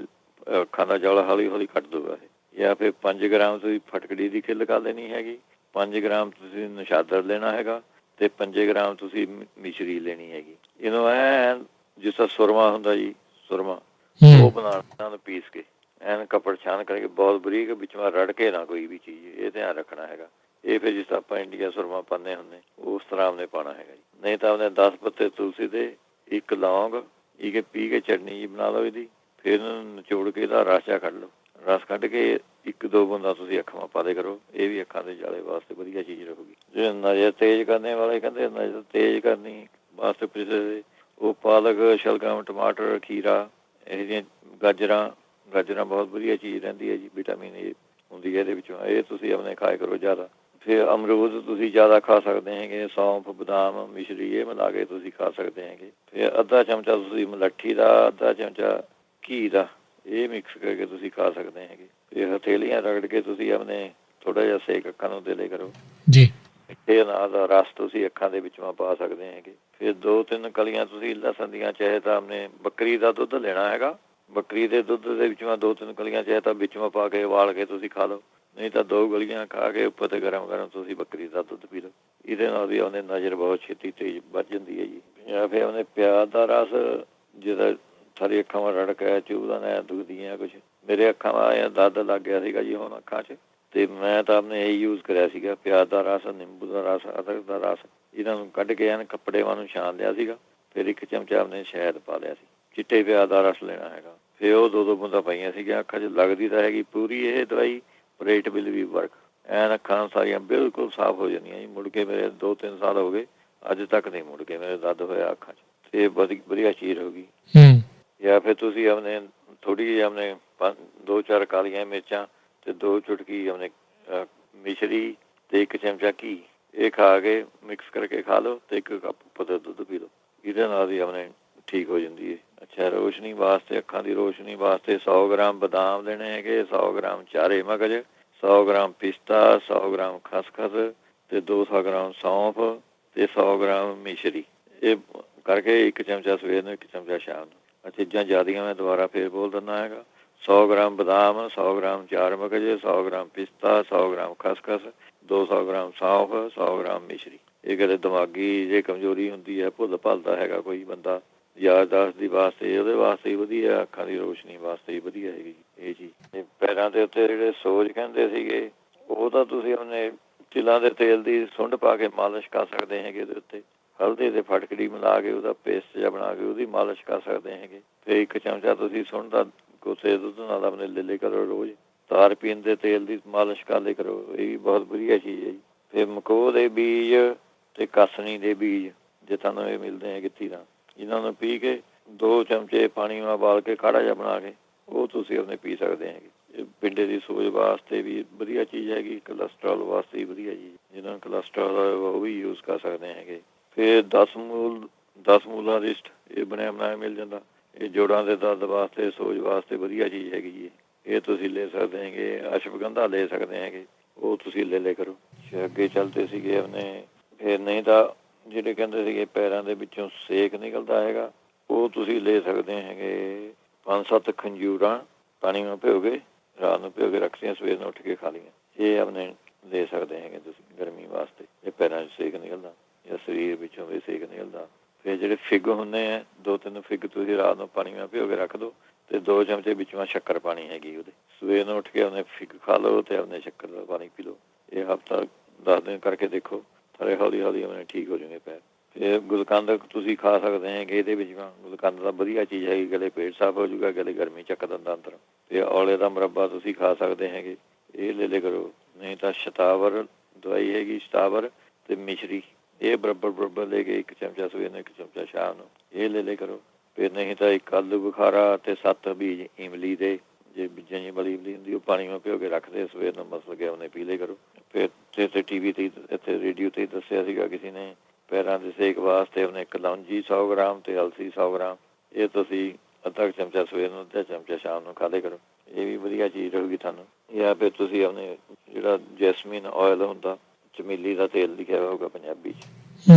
ਅੱਖਾਂ ਦਾ ਜਾਲਾ ਹੌਲੀ ਹੌਲੀ ਕੱਟ ਦੂਗਾ ਇਹ। ਜਾਂ ਫਿਰ 5 ਗ੍ਰਾਮ ਤੁਸੀਂ ਫਟਕੜੀ ਦੀ ਖਿੱਲ ਕਰ ਲੈਣੀ ਹੈਗੀ, 5 ਗ੍ਰਾਮ ਤੁਸੀਂ ਨਸ਼ਾਦਰ ਲੈਣਾ ਹੈਗਾ, ਤੇ 5 ਗ੍ਰਾਮ ਤੁਸੀਂ ਮਿਸ਼ਰੀ ਲੈਣੀ ਹੈਗੀ। ਇਹਨੂੰ ਐਨ ਜਿਸ ਤਰ੍ਹਾਂ ਸੁਰਮਾ ਹੁੰਦਾ ਜੀ, ਸੁਰਮਾ ਉਹ ਬਣਾਉਣਾ ਨੂੰ ਪੀਸ ਕੇ ਐਨ ਕੱਪੜ ਛਾਨ ਕਰਕੇ ਬਹੁਤ ਬਰੀਕ, ਵਿੱਚੋਂ ਰੜ ਕੇ ਨਾ ਕੋਈ ਵੀ ਚੀਜ਼, ਇਹ ਧਿਆਨ ਰੱਖਣਾ ਹੈਗਾ। ਇਹ ਫਿਰ ਜਿਸ ਤਰ੍ਹਾਂ ਆਪਾਂ ਇੰਡੀਆ ਸੁਰਮਾ ਪਾਉਂਦੇ ਹੁੰਦੇ ਉਸ ਤਰ੍ਹਾਂ ਉਹਨੇ ਪਾਉਣਾ ਹੈਗਾ ਜੀ। ਨਹੀਂ ਤਾਂ ਉਹਨੇ 10 ਪੱਤੇ ਤੁਲਸੀ ਦੇ, 1 ਲੌਂਗ, ਇਹ ਪੀ ਕੇ ਚਟਨੀ ਜੀ ਬਣਾ ਲਓ ਇਹਦੀ। ਫਿਰ ਇਹਨੂੰ ਨਿਚੋੜ ਕੇ ਇਹਦਾ ਰਸ ਜਿਹਾ ਕੱਢ ਲਓ, ਰਸ ਕੱਢ ਕੇ 1-2 ਬੂੰਦਾਂ ਤੁਸੀਂ ਅੱਖਾਂ ਪਾ ਦੇ ਕਰੋ, ਇਹ ਵੀ ਅੱਖਾਂ ਦੇ ਜਾਲੇ ਵਾਸਤੇ ਵਧੀਆ ਚੀਜ਼ ਰਹੂਗੀ। ਜੇ ਨਜ਼ਰ ਤੇਜ਼ ਕਰਨੇ ਵਾਲੇ ਕਹਿੰਦੇ ਨਜ਼ਰ ਤੇਜ਼ ਕਰਨੀ ਵਾਸਤੇ ਪੁੱਛਦੇ, ਉਹ ਪਾਲਕ, ਸ਼ਲਗਮ, ਟਮਾਟਰ, ਖੀਰਾ, ਇਹੋ ਜਿਹੀਆਂ ਗਾਜਰਾਂ ਬਹੁਤ ਵਧੀਆ ਚੀਜ਼ ਰਹਿੰਦੀ ਹੈ ਜੀ, ਵਿਟਾਮਿਨ ਏ ਹੁੰਦੀ ਹੈ ਇਹਦੇ ਵਿੱਚੋਂ, ਇਹ ਤੁਸੀਂ ਆਪਣੇ ਖਾਇਆ ਕਰੋ ਜ਼ਿਆਦਾ। ਫਿਰ ਅਮਰੂਦ ਤੁਸੀਂ ਜ਼ਿਆਦਾ ਖਾ ਸਕਦੇ ਹੈਗੇ, ਸੌਂਫ, ਬਦਾਮ, ਮਿਸ਼ਰੀ ਇਹ ਮਿਲਾ ਕੇ ਤੁਸੀਂ ਖਾ ਸਕਦੇ ਹੈਗੇ। ਫਿਰ ਅੱਧਾ ਚਮਚਾ ਤੁਸੀਂ ਮਲੱਠੀ ਦਾ, ਅੱਧਾ ਚਮਚਾ ਘੀ ਦਾ, ਇਹ ਮਿਕਸ ਕਰਕੇ ਤੁਸੀਂ ਖਾ ਸਕਦੇ ਹੈਗੇ। ਫਿਰ ਹਥੇਲੀਆਂ ਰਗੜ ਕੇ ਤੁਸੀਂ ਆਪਣੇ ਥੋੜ੍ਹਾ ਜਿਹਾ ਸੇਕ ਅੱਖਾਂ ਨੂੰ ਦੇ ਲਿਆ ਕਰੋ ਜੀ। ਇਹ ਨਾਲ ਦਾ ਰਸ ਤੁਸੀਂ ਅੱਖਾਂ ਦੇ ਵਿੱਚੋਂ ਪਾ ਸਕਦੇ ਹੈਗੇ। ਫਿਰ 2-3 ਕਲੀਆਂ ਤੁਸੀਂ ਲਸਣ ਦੀਆਂ, ਚਾਹੇ ਤਾਂ ਆਪਣੇ ਬੱਕਰੀ ਦਾ ਦੁੱਧ ਲੈਣਾ ਹੈਗਾ, ਬੱਕਰੀ ਦੇ ਦੁੱਧ ਦੇ ਵਿੱਚੋਂ 2-3 ਕਲੀਆਂ ਚਾਹੇ ਤਾਂ ਵਿੱਚੋਂ ਪਾ ਕੇ ਉਬਾਲ ਕੇ ਤੁਸੀਂ ਖਾ ਲਓ, ਨਹੀਂ ਤਾਂ 2 ਗਲੀਆਂ ਖਾ ਕੇ ਉੱਪਰ ਤੇ ਗਰਮ ਤੁਸੀਂ ਬੱਕਰੀ ਦਾ ਦੁੱਧ ਪੀ ਲਓ। ਇਹਦੇ ਨਾਲ ਵੀ ਉਹਨੇ ਨਜ਼ਰ ਬਹੁਤ ਛੇਤੀ ਤੇਜ਼ ਵੱਧ ਜਾਂਦੀ ਹੈ ਜੀ। ਜਾਂ ਫਿਰ ਉਹਨੇ ਪਿਆਜ਼ ਦਾ ਰਸ, ਜਿਹਦਾ ਸਾਰੀ ਅੱਖਾਂ ਵਿੱਚ ਰੜਕ ਹੈ, ਚੂਹਦਾਂ ਨੇ ਦੁਖਦੀਆਂ ਕੁਛ, ਮੇਰੇ ਅੱਖਾਂ ਦਾ ਦਰਦ ਲੱਗ ਗਿਆ ਸੀਗਾ ਜੀ ਹੁਣ ਅੱਖਾਂ 'ਚ, ਤੇ ਮੈਂ ਤਾਂ ਆਪਣੇ ਇਹ ਯੂਜ਼ ਕਰਿਆ ਸੀਗਾ, ਪਿਆਜ਼ ਦਾ ਰਸ, ਨਿੰਬੂ ਦਾ ਰਸ, ਅਦਰਕ ਦਾ ਰਸ, ਇਹਨਾਂ ਨੂੰ ਕੱਢ ਕੇ ਐਨ ਕੱਪੜੇ ਵਾਂਗ ਛਾਣ ਲਿਆ ਸੀਗਾ। ਫਿਰ 1 ਚਮਚਾ ਆਪਣੇ ਸ਼ਹਿਦ ਪਾ ਲਿਆ ਸੀ, ਚਿੱਟੇ ਪਿਆਜ਼ ਦਾ ਰਸ ਲੈਣਾ ਹੈਗਾ। ਫਿਰ ਉਹ 2-2 ਬੂੰਦਾਂ ਪਾਈਆਂ ਸੀਗੀਆਂ ਅੱਖਾਂ 'ਚ। ਲੱਗਦੀ ਤਾਂ ਹੈਗੀ ਪੂਰੀ ਇਹ ਦਵਾਈ, ਪਰ ਇਟ ਵਿਲ ਵੀ ਵਰਕ। ਐਨ ਅੱਖਾਂ ਸਾਰੀਆਂ ਬਿਲਕੁਲ ਸਾਫ਼ ਹੋ ਜਾਂਦੀਆਂ ਜੀ। ਮੁੜ ਕੇ ਮੇਰੇ 2-3 ਸਾਲ ਹੋ ਗਏ, ਅੱਜ ਤੱਕ ਨਹੀਂ ਮੁੜ ਕੇ ਮੇਰੇ ਦਰਦ ਹੋਇਆ ਅੱਖਾਂ 'ਚ, ਤੇ ਵਧੀਆ ਚੀਜ਼ ਹੋਊਗੀ। ਜਾਂ ਫਿਰ ਤੁਸੀਂ ਆਪਣੇ ਥੋੜ੍ਹੀ ਜਿਹੀ ਆਪਣੇ 2-4 ਕਾਲੀਆਂ ਮਿਰਚਾਂ ਤੇ 2 ਚੁਟਕੀ ਆਪਣੇ ਮਿਸ਼ਰੀ ਤੇ 1 ਚਮਚਾ ਘੀ, ਇਹ ਖਾ ਕੇ ਮਿਕਸ ਕਰਕੇ ਖਾ ਲਓ, ਤੇ 1 ਕੱਪ ਉੱਪਰ ਦੁੱਧ ਪੀ ਲਓ। ਇਹਦੇ ਨਾਲ ਵੀ ਆਪਣੇ ਠੀਕ ਹੋ ਜਾਂਦੀ ਹੈ। ਅੱਛਾ, ਰੋਸ਼ਨੀ ਵਾਸਤੇ, ਅੱਖਾਂ ਦੀ ਰੋਸ਼ਨੀ ਵਾਸਤੇ 100 ਗ੍ਰਾਮ ਬਦਾਮ ਲੈਣੇ ਹੈਗੇ, 100 ਗ੍ਰਾਮ ਚਾਰੇ ਮਗਜ਼, 100 ਗ੍ਰਾਮ ਪਿਸਤਾ, 100 ਗ੍ਰਾਮ ਖਸਖਸ, ਤੇ 200 ਗ੍ਰਾਮ ਸੌਂਫ, ਤੇ 100 ਗ੍ਰਾਮ ਮਿਸ਼ਰੀ, ਇਹ ਕਰਕੇ 1 ਚਮਚਾ ਸਵੇਰ ਨੂੰ, 1 ਚਮਚਾ ਸ਼ਾਮ ਨੂੰ। ਚੀਜ਼ਾਂ ਜ਼ਿਆਦੀਆਂ ਮੈਂ ਦੁਬਾਰਾ ਫੇਰ ਬੋਲ ਦਿੰਦਾ ਹੈਗਾ। 100 ਗ੍ਰਾਮ ਬਦਾਮ, 100 ਗ੍ਰਾਮ ਚਾਰ ਮਗਜ਼, 100 ਗ੍ਰਾਮ ਪਿਸਤਾ, 100 ਗ੍ਰਾਮ ਖਸਖਸ, 200 ਗ੍ਰਾਮ ਸੌਂਫ, 100 ਗ੍ਰਾਮ ਮਿਸ਼ਰੀ। ਇਹ ਕਦੇ ਦਿਮਾਗੀ ਜੇ ਕਮਜ਼ੋਰੀ ਹੁੰਦੀ ਹੈ, ਭੁੱਲ ਭੱਲਦਾ ਹੈਗਾ ਕੋਈ ਬੰਦਾ, ਯਾਦਦਾਸ਼ਤ ਦੀ ਵਾਸਤੇ, ਉਹਦੇ ਵਾਸਤੇ ਹੀ ਵਧੀਆ, ਅੱਖਾਂ ਦੀ ਰੋਸ਼ਨੀ ਵਾਸਤੇ ਹੀ ਵਧੀਆ ਹੈਗੀ ਇਹ ਚੀਜ਼। ਪੈਰਾਂ ਦੇ ਉੱਤੇ ਜਿਹੜੇ ਸੋਜ ਕਹਿੰਦੇ ਸੀਗੇ, ਉਹ ਤਾਂ ਤੁਸੀਂ ਆਪਣੇ ਤਿਲਾਂ ਦੇ ਤੇਲ ਦੀ ਸੁੰਡ ਪਾ ਕੇ ਮਾਲਿਸ਼ ਕਰ ਸਕਦੇ ਹੈਗੇ। ਇਹਦੇ ਉੱਤੇ ਹਲਦੀ ਤੇ ਫਟਕੜੀ ਮਿਲਾ ਕੇ ਉਹਦਾ ਪੇਸਟ ਜਿਹਾ ਬਣਾ ਕੇ ਉਹਦੀ ਮਾਲਿਸ਼ ਕਰ ਸਕਦੇ ਹੈਗੇ। ਫਿਰ 1 ਚਮਚਾ ਤੁਸੀਂ ਸੁੰਡ ਦਾ ਕੋਸੇ ਦੁੱਧ ਨਾਲ ਆਪਣੇ ਲੈ ਲਿਆ ਕਰੋ ਰੋਜ਼। ਤਾਰ ਪੀਣ ਦੇ ਤੇਲ ਦੀ ਮਾਲਿਸ਼ ਕਰ ਲਿਆ ਕਰੋ, ਇਹ ਵੀ ਬਹੁਤ ਵਧੀਆ ਚੀਜ਼ ਹੈ ਜੀ। ਫਿਰ ਮਕੋਹ ਦੇ ਬੀਜ ਤੇ ਕਾਸਨੀ ਦੇ ਬੀਜ ਜੇ ਤੁਹਾਨੂੰ ਇਹ ਮਿਲਦੇ ਹੈ ਕਿੱਥੇ ਤਾਂ, ਇਹਨਾਂ ਨੂੰ ਪੀ ਕੇ 2 ਚਮਚੇ ਪਾਣੀ ਨਾਲ ਉਬਾਲ ਕੇ ਕਾੜਾ ਜਿਹਾ ਬਣਾ ਕੇ ਉਹ ਤੁਸੀਂ ਆਪਣੇ ਪੀ ਸਕਦੇ ਹੈਗੇ। ਇਹ ਪਿੰਡੇ ਦੀ ਸੋਜ ਵਾਸਤੇ ਵੀ ਵਧੀਆ ਚੀਜ਼ ਹੈਗੀ, ਕੋਲੈਸਟਰੋਲ ਵਾਸਤੇ ਵੀ ਵਧੀਆ ਚੀਜ਼, ਜਿਹਨਾਂ ਨੂੰ ਕੋਲੈਸਟਰੋਲ ਉਹ ਵੀ ਯੂਜ਼ ਕਰ ਸਕਦੇ ਹੈਗੇ। ਫਿਰ 10 ਮੂਲਾਂ ਰਿਸਟ, ਇਹ ਬਣਿਆ ਬਣਾਇਆ ਮਿਲ ਜਾਂਦਾ, ਇਹ ਜੋੜਾਂ ਦੇ ਦਰਦ ਵਾਸਤੇ, ਸੋਜ ਵਾਸਤੇ ਵਧੀਆ ਚੀਜ਼ ਹੈਗੀ ਜੀ। ਇਹ ਤੁਸੀਂ ਲੈ ਸਕਦੇ ਹੈਗੇ। ਅਸ਼ਵਗੰਧਾ ਲੈ ਸਕਦੇ ਹੈਗੇ, ਉਹ ਤੁਸੀਂ ਲੈ ਲਿਆ ਕਰੋ। ਅੱਗੇ ਚੱਲਦੇ ਸੀਗੇ ਆਪਣੇ, ਫਿਰ ਨਹੀਂ ਤਾਂ ਜਿਹੜੇ ਕਹਿੰਦੇ ਸੀਗੇ ਪੈਰਾਂ ਦੇ ਵਿੱਚੋਂ ਸੇਕ ਨਿਕਲਦਾ ਹੈਗਾ, ਉਹ ਤੁਸੀਂ ਲੈ ਸਕਦੇ ਹੈਗੇ 5-7 ਖੰਜੂਰਾਂ ਪਾਣੀ ਨੂੰ ਭਿਓ ਕੇ, ਰਾਤ ਨੂੰ ਭਿਓ ਕੇ ਰੱਖਦੀਆਂ, ਸਵੇਰ ਨੂੰ ਉੱਠ ਕੇ ਖਾ ਲਈਆਂ। ਇਹ ਆਪਣੇ ਲੈ ਸਕਦੇ ਹੈਗੇ ਤੁਸੀਂ ਗਰਮੀ ਵਾਸਤੇ, ਜੇ ਪੈਰਾਂ 'ਚ ਸੇਕ ਨਿਕਲਦਾ ਜਾਂ ਸਰੀਰ ਵਿੱਚੋਂ ਵੀ ਸੇਕ ਨਿਕਲਦਾ। ਫਿਰ ਜਿਹੜੇ ਫਿੱਗ ਹੁੰਦੇ ਆ, 2-3 ਫਿੱਗ ਤੁਸੀਂ ਰਾਤ ਨੂੰ ਪਾਣੀ ਨਾਲ ਭਿਓ ਕੇ ਰੱਖ ਦਿਓ ਤੇ 2 ਚਮਚੇ ਵਿੱਚੋਂ ਸ਼ੱਕਰ ਪਾਣੀ ਹੈਗੀ ਉਹਦੇ, ਸਵੇਰ ਨੂੰ ਉੱਠ ਕੇ ਆਪਣੇ ਫਿੱਗ ਖਾ ਲਓ ਤੇ ਆਪਣੇ ਸ਼ੱਕਰ ਦਾ ਪਾਣੀ ਪੀ ਲਓ। ਇਹ ਹਫ਼ਤਾ 10 ਦਿਨ ਕਰਕੇ ਦੇਖੋ, ਸਾਰੇ ਹੌਲੀ ਹੌਲੀ ਆਪਣੇ ਠੀਕ ਹੋ ਜਾਣਗੇ ਪੈਰ। ਫਿਰ ਗੁਲਕੰਦ ਤੁਸੀਂ ਖਾ ਸਕਦੇ ਹੈਗੇ, ਇਹਦੇ ਵਿੱਚ ਗੁਲਕੰਦ ਦਾ ਵਧੀਆ ਚੀਜ਼ ਹੈਗੀ, ਗਲੇ ਪੇਟ ਸਾਫ਼ ਹੋ ਜਾਊਗਾ, ਗਲੇ ਗਰਮੀ ਚੱਕ ਦਿੰਦਾ ਅੰਦਰ। ਤੇ ਔਲੇ ਦਾ ਮੁਰੱਬਾ ਤੁਸੀਂ ਖਾ ਸਕਦੇ ਹੈਗੇ, ਇਹ ਲੈ ਲਿਆ ਕਰੋ। ਨਹੀਂ ਤਾਂ ਸ਼ਤਾਵਰ ਦਵਾਈ ਹੈਗੀ, ਸ਼ਤਾਵਰ ਤੇ ਮਿਸ਼ਰੀ, ਇਹ ਬਰਾਬਰ ਲੈ ਕੇ 1 ਚਮਚਾ ਸਵੇਰ ਨੂੰ 1 ਚਮਚਾ ਸ਼ਾਮ ਨੂੰ, ਇਹ ਲੈ ਲਿਆ ਕਰੋ। ਫਿਰ ਨਹੀਂ ਤਾਂ 1 ਆਲੂ ਬੁਖਾਰਾ ਤੇ 7 ਬੀਜ ਇਮਲੀ ਦੇ, ਜੇ ਬੀਜਾਂ ਦੀ ਵਾਲੀ ਇਮਲੀ ਹੁੰਦੀ ਉਹ ਪਾਣੀ ਵਿੱਚ ਭਿਓ ਕੇ ਰੱਖਦੇ, ਸਵੇਰ ਨੂੰ ਮਸਲ ਕੇ ਉਹਨੇ ਪੀ ਲਿਆ ਕਰੋ। ਫਿਰ ਤੇ ਟੀਵੀ ਤੇ ਇੱਥੇ ਰੇਡੀਓ ਤੇ ਦੱਸਿਆ ਸੀਗਾ ਕਿਸੇ ਨੇ, ਪੈਰਾਂ ਦੇ ਸੇਕ ਵਾਸਤੇ ਉਹਨੇ ਕਲੌਂਜੀ 100 ਗ੍ਰਾਮ ਤੇ ਅਲਸੀ 100 ਗ੍ਰਾਮ, ਇਹ ਤੁਸੀਂ ਅੱਧਾ ਚਮਚਾ ਸਵੇਰ ਨੂੰ, ਅੱਧਾ ਚਮਚਾ ਸ਼ਾਮ ਨੂੰ ਖਾ ਲਿਆ ਕਰੋ। ਇਹ ਵੀ ਵਧੀਆ ਚੀਜ਼ ਰਹੂਗੀ ਤੁਹਾਨੂੰ। ਜਾਂ ਫਿਰ ਤੁਸੀਂ ਆਪਣੇ ਜਿਹੜਾ ਜੈਸਮੀਨ ਆਇਲ ਹੁੰਦਾ, ਚਮੇਲੀ ਦਾ ਤੇਲ ਲਿਖਿਆ ਹੋਊਗਾ ਪੰਜਾਬੀ 'ਚ,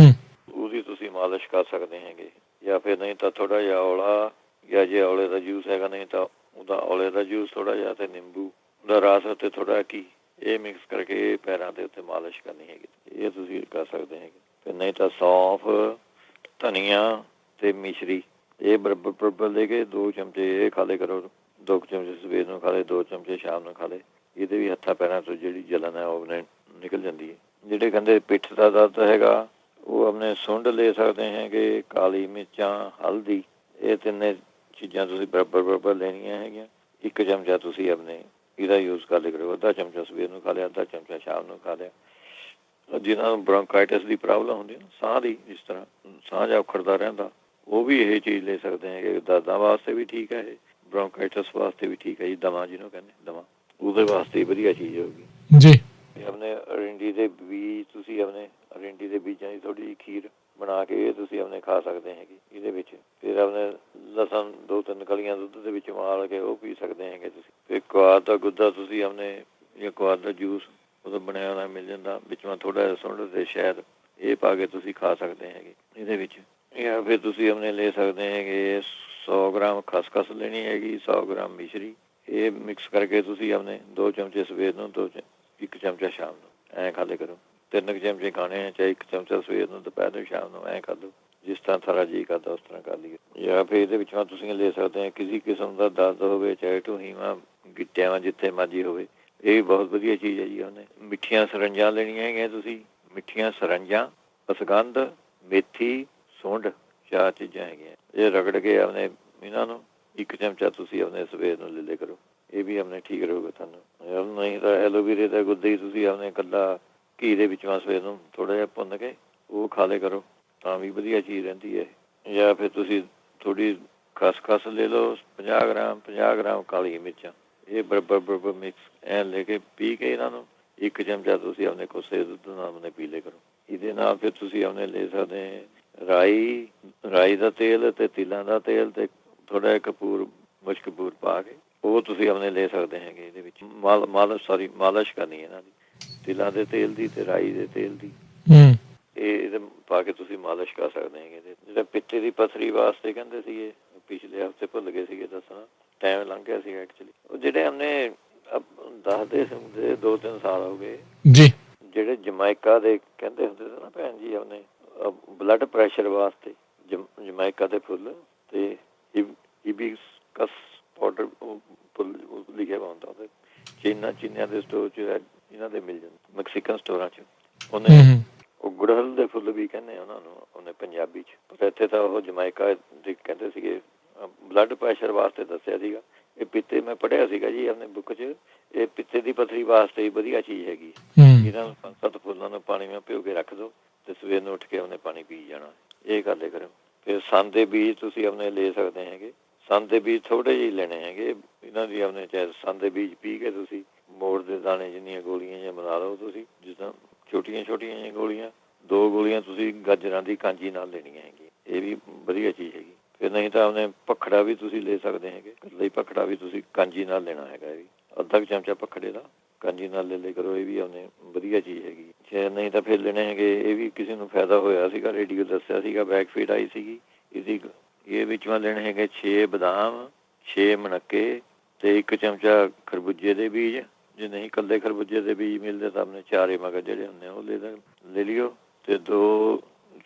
ਉਹਦੀ ਤੁਸੀਂ ਮਾਲਿਸ਼ ਕਰ ਸਕਦੇ ਹੈਗੇ। ਜਾਂ ਫਿਰ ਨਹੀਂ ਤਾਂ ਥੋੜ੍ਹਾ ਜਿਹਾ ਔਲਾ, ਜਾਂ ਜੇ ਔਲੇ ਦਾ ਜੂਸ ਹੈਗਾ, ਨਹੀਂ ਤਾਂ ਉਹਦਾ ਔਲੇ ਦਾ ਜੂਸ ਥੋੜ੍ਹਾ ਜਿਹਾ ਤੇ ਨਿੰਬੂ ਦਾ ਰਸ ਅਤੇ ਥੋੜ੍ਹਾ ਘੀ, ਇਹ ਮਿਕਸ ਕਰਕੇ ਪੈਰਾਂ ਦੇ ਉੱਤੇ ਮਾਲਿਸ਼ ਕਰਨੀ ਹੈਗੀ, ਇਹ ਤੁਸੀਂ ਕਰ ਸਕਦੇ ਹੈਗੇ। ਫਿਰ ਨਹੀਂ ਤਾਂ ਸੌਂਫ, ਧਨੀਆ ਤੇ ਮਿਸ਼ਰੀ, ਇਹ ਬਰਾਬਰ ਲੈ ਕੇ 2 ਚਮਚੇ ਇਹ ਖਾ ਲਿਆ ਕਰੋ। 2 ਚਮਚੇ ਸਵੇਰ ਨੂੰ ਖਾ ਲਏ, 2 ਚਮਚੇ ਸ਼ਾਮ ਨੂੰ ਖਾ ਲਏ। ਇਹਦੇ ਵੀ ਹੱਥਾਂ ਪੈਰਾਂ ਤੋਂ ਜਿਹੜੀ ਜਲਨ ਹੈ ਉਹ ਨਿਕਲ ਜਾਂਦੀ ਹੈ। ਜਿਹੜੇ ਕਹਿੰਦੇ ਪਿੱਠ ਦਾ ਦਰਦ ਹੈਗਾ, ਉਹ ਆਪਣੇ ਸੁੰਡ ਲੈ ਸਕਦੇ ਹੈਗੇ, ਕਾਲੀ ਮਿਰਚਾਂ, ਹਲਦੀ, ਇਹ ਤਿੰਨੇ ਚੀਜ਼ਾਂ ਤੁਸੀਂ ਬਰਾਬਰ ਲੈਣੀਆਂ ਹੈਗੀਆਂ। 1 ਚਮਚਾ ਤੁਸੀਂ ਆਪਣੇ ਇਹਦਾ ਯੂਜ਼ ਕਰ ਲਿਆ ਕਰੋ, ਅੱਧਾ ਚਮਚਾ ਸਵੇਰ ਨੂੰ ਖਾ ਲਿਆ, ਅੱਧਾ ਚਮਚਾ ਸ਼ਾਮ ਨੂੰ ਖਾ ਲਿਆ। ਜਿਹਨਾਂ ਨੂੰ ਬ੍ਰੌਂਕਾਈਟਿਸ ਦੀ ਪ੍ਰੋਬਲਮ ਹੁੰਦੀ ਨਾ, ਸਾਹ ਦੀ, ਜਿਸ ਤਰ੍ਹਾਂ ਸਾਹ ਜਾ ਉਖੜਦਾ ਰਹਿੰਦਾ, ਉਹ ਵੀ ਇਹ ਚੀਜ਼ ਲੈ ਸਕਦੇ ਹੈਗੇ। ਦਰਦਾਂ ਵਾਸਤੇ ਵੀ ਠੀਕ ਹੈ ਇਹ, ਬ੍ਰੌਂਕਾਈਟਿਸ ਵਾਸਤੇ ਵੀ ਠੀਕ ਹੈ ਜੀ, ਦਮਾ ਜਿਹਨੂੰ ਕਹਿੰਦੇ ਦਮਾ, ਉਹਦੇ ਵਾਸਤੇ ਵਧੀਆ ਚੀਜ਼ ਹੋਊਗੀ ਜੀ। ਆਪਣੇ ਅਰਿੰਡੀ ਦੇ ਬੀਜ, ਤੁਸੀਂ ਆਪਣੇ ਅਰਿੰਡੀ ਦੇ ਬੀਜਾਂ ਦੀ ਥੋੜ੍ਹੀ ਜਿਹੀ ਖੀਰ ਬਣਾ ਕੇ ਇਹ ਤੁਸੀਂ ਆਪਣੇ ਖਾ ਸਕਦੇ ਹੈਗੇ ਇਹਦੇ ਵਿੱਚ। ਫਿਰ ਆਪਣੇ ਲਸਣ 2-3 ਕਲੀਆਂ ਦੁੱਧ ਦੇ ਵਿੱਚ ਉਬਾਲ ਕੇ ਉਹ ਪੀ ਸਕਦੇ ਹੈਗੇ ਤੁਸੀਂ। ਫਿਰ ਕੁਆਦ ਦਾ ਗੁੱਦਾ ਤੁਸੀਂ ਆਪਣੇ, ਜਾਂ ਕੁਆਦ ਦਾ ਜੂਸ ਉਹਦਾ ਬਣਿਆ ਹੋਇਆ ਮਿਲ ਜਾਂਦਾ, ਵਿੱਚੋਂ ਥੋੜ੍ਹਾ ਜਿਹਾ ਸੁੰਡ ਤੇ ਸ਼ਹਿਦ, ਇਹ ਪਾ ਕੇ ਤੁਸੀਂ ਖਾ ਸਕਦੇ ਹੈਗੇ ਇਹਦੇ ਵਿੱਚ। ਜਾਂ ਫਿਰ ਤੁਸੀਂ ਆਪਣੇ ਲੈ ਸਕਦੇ ਹੈਗੇ 100 ਗ੍ਰਾਮ ਖਸਖਸ ਲੈਣੀ ਹੈਗੀ, 100 ਗ੍ਰਾਮ ਮਿਸ਼ਰੀ, ਇਹ ਮਿਕਸ ਕਰਕੇ ਤੁਸੀਂ ਆਪਣੇ 2 ਚਮਚੇ ਸਵੇਰ ਨੂੰ, 1 ਚਮਚਾ ਸ਼ਾਮ ਨੂੰ, ਐਂ ਖਾ ਲਿਆ ਕਰੋ। 3 ਚਮਚੇ ਖਾਣੇ ਆ, ਚਾਹੇ 1 ਚਮਚਾ ਸਵੇਰ ਨੂੰ, ਦੁਪਹਿਰ ਨੂੰ, ਸ਼ਾਮ ਨੂੰ, ਐਂ ਖਾ ਲਓ, ਜਿਸ ਤਰ੍ਹਾਂ ਤੁਹਾਡਾ ਜੀ ਕਰਦਾ ਉਸ ਤਰ੍ਹਾਂ ਕਰ ਲਈਏ। ਜਾਂ ਫਿਰ ਇਹਦੇ ਵਿੱਚੋਂ ਤੁਸੀਂ ਲੈ ਸਕਦੇ ਆ ਕਿਸੇ ਕਿਸਮ ਦਾ ਦਰਦ ਹੋਵੇ, ਚਾਹੇ ਢੂਹੀਵਾਂ, ਗਿੱਟਿਆਂ, ਜਿੱਥੇ ਮਰਜ਼ੀ ਹੋਵੇ, ਇਹ ਵੀ ਬਹੁਤ ਵਧੀਆ ਚੀਜ਼ ਹੈ ਜੀ। ਉਹਨੇ ਮਿੱਠੀਆਂ ਸਰੰਜਾਂ ਲੈਣੀਆਂ ਹੈਗੀਆਂ ਤੁਸੀਂ, ਮਿੱਠੀਆਂ ਸਰੰਜਾਂ, ਅਸਗੰਧ, ਮੇਥੀ, ਸੁੰਡ, 4 ਚੀਜ਼ਾਂ ਹੈਗੀਆਂ, ਇਹ ਰਗੜ ਕੇ ਆਪਣੇ ਇਹਨਾਂ ਨੂੰ 1 ਚਮਚਾ ਤੁਸੀਂ ਆਪਣੇ ਸਵੇਰ ਨੂੰ ਲੈ ਲਿਆ ਕਰੋ, ਇਹ ਵੀ ਆਪਣੇ ਠੀਕ ਰਹੂਗਾ ਤੁਹਾਨੂੰ। ਨਹੀਂ ਤਾਂ ਐਲੋਵੇਰੇ ਦਾ ਗੁੱਦਾ ਹੀ ਤੁਸੀਂ ਆਪਣੇ ਇਕੱਲਾ ਘੀ ਦੇ ਵਿੱਚੋਂ ਸਵੇਰ ਨੂੰ ਥੋੜ੍ਹਾ ਜਿਹਾ ਭੁੰਨ ਕੇ ਉਹ ਖਾ ਲਿਆ ਕਰੋ, ਤਾਂ ਵੀ ਵਧੀਆ ਚੀਜ਼ ਰਹਿੰਦੀ ਹੈ। ਜਾਂ ਫਿਰ ਤੁਸੀਂ ਥੋੜ੍ਹੀ ਖਸਖਸ ਲੈ ਲਓ 50 ਗ੍ਰਾਮ ਕਾਲੀ ਮਿਰਚਾਂ, ਇਹ ਬਰਾਬਰ ਮਿਕਸ ਐਂ ਲੈ ਕੇ ਪੀ ਕੇ ਇਹਨਾਂ ਨੂੰ 1 ਚਮਚਾ ਤੁਸੀਂ ਆਪਣੇ ਕੋਸੇ ਦੁੱਧ ਨਾਲ ਆਪਣੇ ਪੀ ਲਿਆ ਕਰੋ। ਇਹਦੇ ਨਾਲ ਫਿਰ ਤੁਸੀਂ ਆਪਣੇ ਲੈ ਸਕਦੇ ਰਾਈ ਦਾ ਤੇਲ ਤੇ ਤਿਲਾਂ ਦਾ ਤੇਲ ਤੇ ਥੋੜ੍ਹਾ ਜਿਹਾ ਕਪੂਰ, ਮੁਸ਼ਕ ਕਪੂਰ ਪਾ ਕੇ ਉਹ ਤੁਸੀਂ ਆਪਣੇ ਲੈ ਸਕਦੇ ਹੈਗੇ। ਇਹਦੇ ਵਿੱਚ ਮਾਲਿਸ਼ ਕਰਨੀ ਇਹਨਾਂ ਦੀ, ਤਿਲਾਂ ਦੇ ਤੇਲ ਦੀ ਤੇ ਰਾਈ ਦੇ ਤੇਲ ਦੀ, ਇਹ ਪਾ ਕੇ ਤੁਸੀਂ ਮਾਲਿਸ਼ ਕਰ ਸਕਦੇ ਹੈਗੇ। ਜਿਹੜਾ ਪਿੱਤੇ ਦੀ ਪੱਥਰੀ ਵਾਸਤੇ ਕਹਿੰਦੇ ਸੀਗੇ, ਪਿਛਲੇ ਹਫ਼ਤੇ ਭੁੱਲ ਗਏ ਸੀਗੇ ਦੱਸਣਾ, ਟਾਈਮ ਲੰਘ ਗਿਆ ਸੀਗਾ ਐਕਚੁਅਲੀ। ਉਹ ਜਿਹੜੇ ਆਪਣੇ ਦੱਸਦੇ ਹੁੰਦੇ 2-3 ਸਾਲ ਹੋ ਗਏ ਜੀ, ਜਿਹੜੇ ਜਮੈਕਾ ਦੇ ਕਹਿੰਦੇ ਹੁੰਦੇ ਸੀ ਨਾ ਭੈਣ ਜੀ, ਆਪਣੇ ਬਲੱਡ ਪ੍ਰੈਸ਼ਰ ਵਾਸਤੇ ਜਮੈਕਾ ਦੇ ਫੁੱਲ ਤੇ ਹਿਬਿਸਕਸ ਪਾਊਡਰ ਫੁੱਲ ਲਿਖਿਆ ਹੁੰਦਾ ਉਹਦੇ, ਚੀਨੀਆਂ ਦੇ ਸਟੋਰ 'ਚ ਇਹਨਾਂ ਦੇ ਮਿਲ ਜਾਂਦੇ, ਮੈਕਸੀਕਨ ਸਟੋਰਾਂ 'ਚ। ਉਹਨੇ ਉਹ ਗੁੜਹਲ ਦੇ ਫੁੱਲ ਵੀ ਕਹਿੰਦੇ ਉਹਨਾਂ ਨੂੰ ਉਹਨੇ ਪੰਜਾਬੀ 'ਚ, ਪਰ ਇੱਥੇ ਤਾਂ ਉਹ ਜਮੈਕਾ ਦੇ ਕਹਿੰਦੇ ਸੀਗੇ। ਬਲੱਡ ਪ੍ਰੈਸ਼ਰ ਵਾਸਤੇ ਦੱਸਿਆ ਸੀਗਾ। ਇਹ ਪਿੱਤੇ ਮੈਂ ਪੜ੍ਹਿਆ ਸੀਗਾ ਜੀ ਆਪਣੇ ਬੁੱਕ 'ਚ, ਇਹ ਪਿੱਤੇ ਦੀ ਪੱਥਰੀ ਵਾਸਤੇ ਹੀ ਵਧੀਆ ਚੀਜ਼ ਹੈਗੀ। ਇਹਨਾਂ ਨੂੰ 5-7 ਫੁੱਲਾਂ ਨੂੰ ਪਾਣੀ ਵਿੱਚ ਭਿਓ ਕੇ ਰੱਖ ਦਿਓ ਤੇ ਸਵੇਰ ਨੂੰ ਉੱਠ ਕੇ ਉਹਨੇ ਪਾਣੀ ਪੀ ਜਾਣਾ, ਇਹ ਕਰ ਲਿਆ ਕਰੋ। ਫਿਰ ਸੰਦ ਦੇ ਬੀਜ ਤੁਸੀਂ ਆਪਣੇ ਲੈ ਸਕਦੇ ਹੈਗੇ, ਸੰਦ ਦੇ ਬੀਜ ਥੋੜ੍ਹੇ ਜਿਹੇ ਲੈਣੇ ਹੈਗੇ ਇਹਨਾਂ ਦੀ ਆਪਣੇ, ਚਾਹੇ ਸੰਦ ਦੇ ਬੀਜ ਪੀ ਕੇ ਤੁਸੀਂ ਮੋੜ ਦੇ ਦਾਣੇ ਜਿੰਨੀਆਂ ਗੋਲੀਆਂ ਜਿਹੀਆਂ ਬਣਾ ਲਓ ਤੁਸੀਂ, ਜਿੱਦਾਂ ਛੋਟੀਆਂ ਜਿਹੀਆਂ ਗੋਲੀਆਂ, 2 ਗੋਲੀਆਂ ਤੁਸੀਂ ਗਾਜਰਾਂ ਦੀ ਕਾਂਜੀ ਨਾਲ ਲੈਣੀਆਂ ਹੈਗੀਆਂ, ਇਹ ਵੀ ਵਧੀਆ ਚੀਜ਼ ਹੈਗੀ। ਫਿਰ ਨਹੀਂ ਤਾਂ ਆਪਣੇ ਭਖੜਾ ਵੀ ਤੁਸੀਂ ਲੈ ਸਕਦੇ ਹੈਗੇ, ਇਕੱਲਾ ਹੀ ਭਖੜਾ ਵੀ ਤੁਸੀਂ ਕਾਂਜੀ ਨਾਲ ਲੈਣਾ ਹੈਗਾ, ਇਹ ਵੀ ਅੱਧਾ ਕੁ ਚਮਚਾ ਭਖੜੇ ਦਾ ਕਾਂਜੀ ਨਾਲ ਲੈ ਲਿਆ ਕਰੋ, ਇਹ ਵੀ ਆਪਣੇ ਵਧੀਆ ਚੀਜ਼ ਹੈਗੀ। ਸ਼ਾਇਦ ਨਹੀਂ ਤਾਂ ਫਿਰ ਲੈਣੇ ਹੈਗੇ, ਇਹ ਵੀ ਕਿਸੇ ਨੂੰ ਫਾਇਦਾ ਹੋਇਆ ਸੀਗਾ, ਰੇਡੀਓ ਦੱਸਿਆ ਸੀਗਾ, ਬੈਕ ਫੀਡ ਆਈ ਸੀਗੀ ਇਹਦੀ। ਇਹ ਵਿੱਚੋਂ ਲੈਣੇ ਹੈਗੇ 6 ਬਦਾਮ, 6 ਮਣੱਕੇ ਤੇ 1 ਚਮਚਾ ਖਰਬੂਜੇ ਦੇ ਬੀਜ। ਜੇ ਨਹੀਂ ਇਕੱਲੇ ਖਰਬੂਜੇ ਦੇ ਬੀਜ ਮਿਲਦੇ ਤਾਂ ਆਪਣੇ 4 ਮਗਜ਼ ਜਿਹੜੇ ਹੁੰਦੇ ਉਹ ਲੈ ਲਿਓ, ਤੇ 2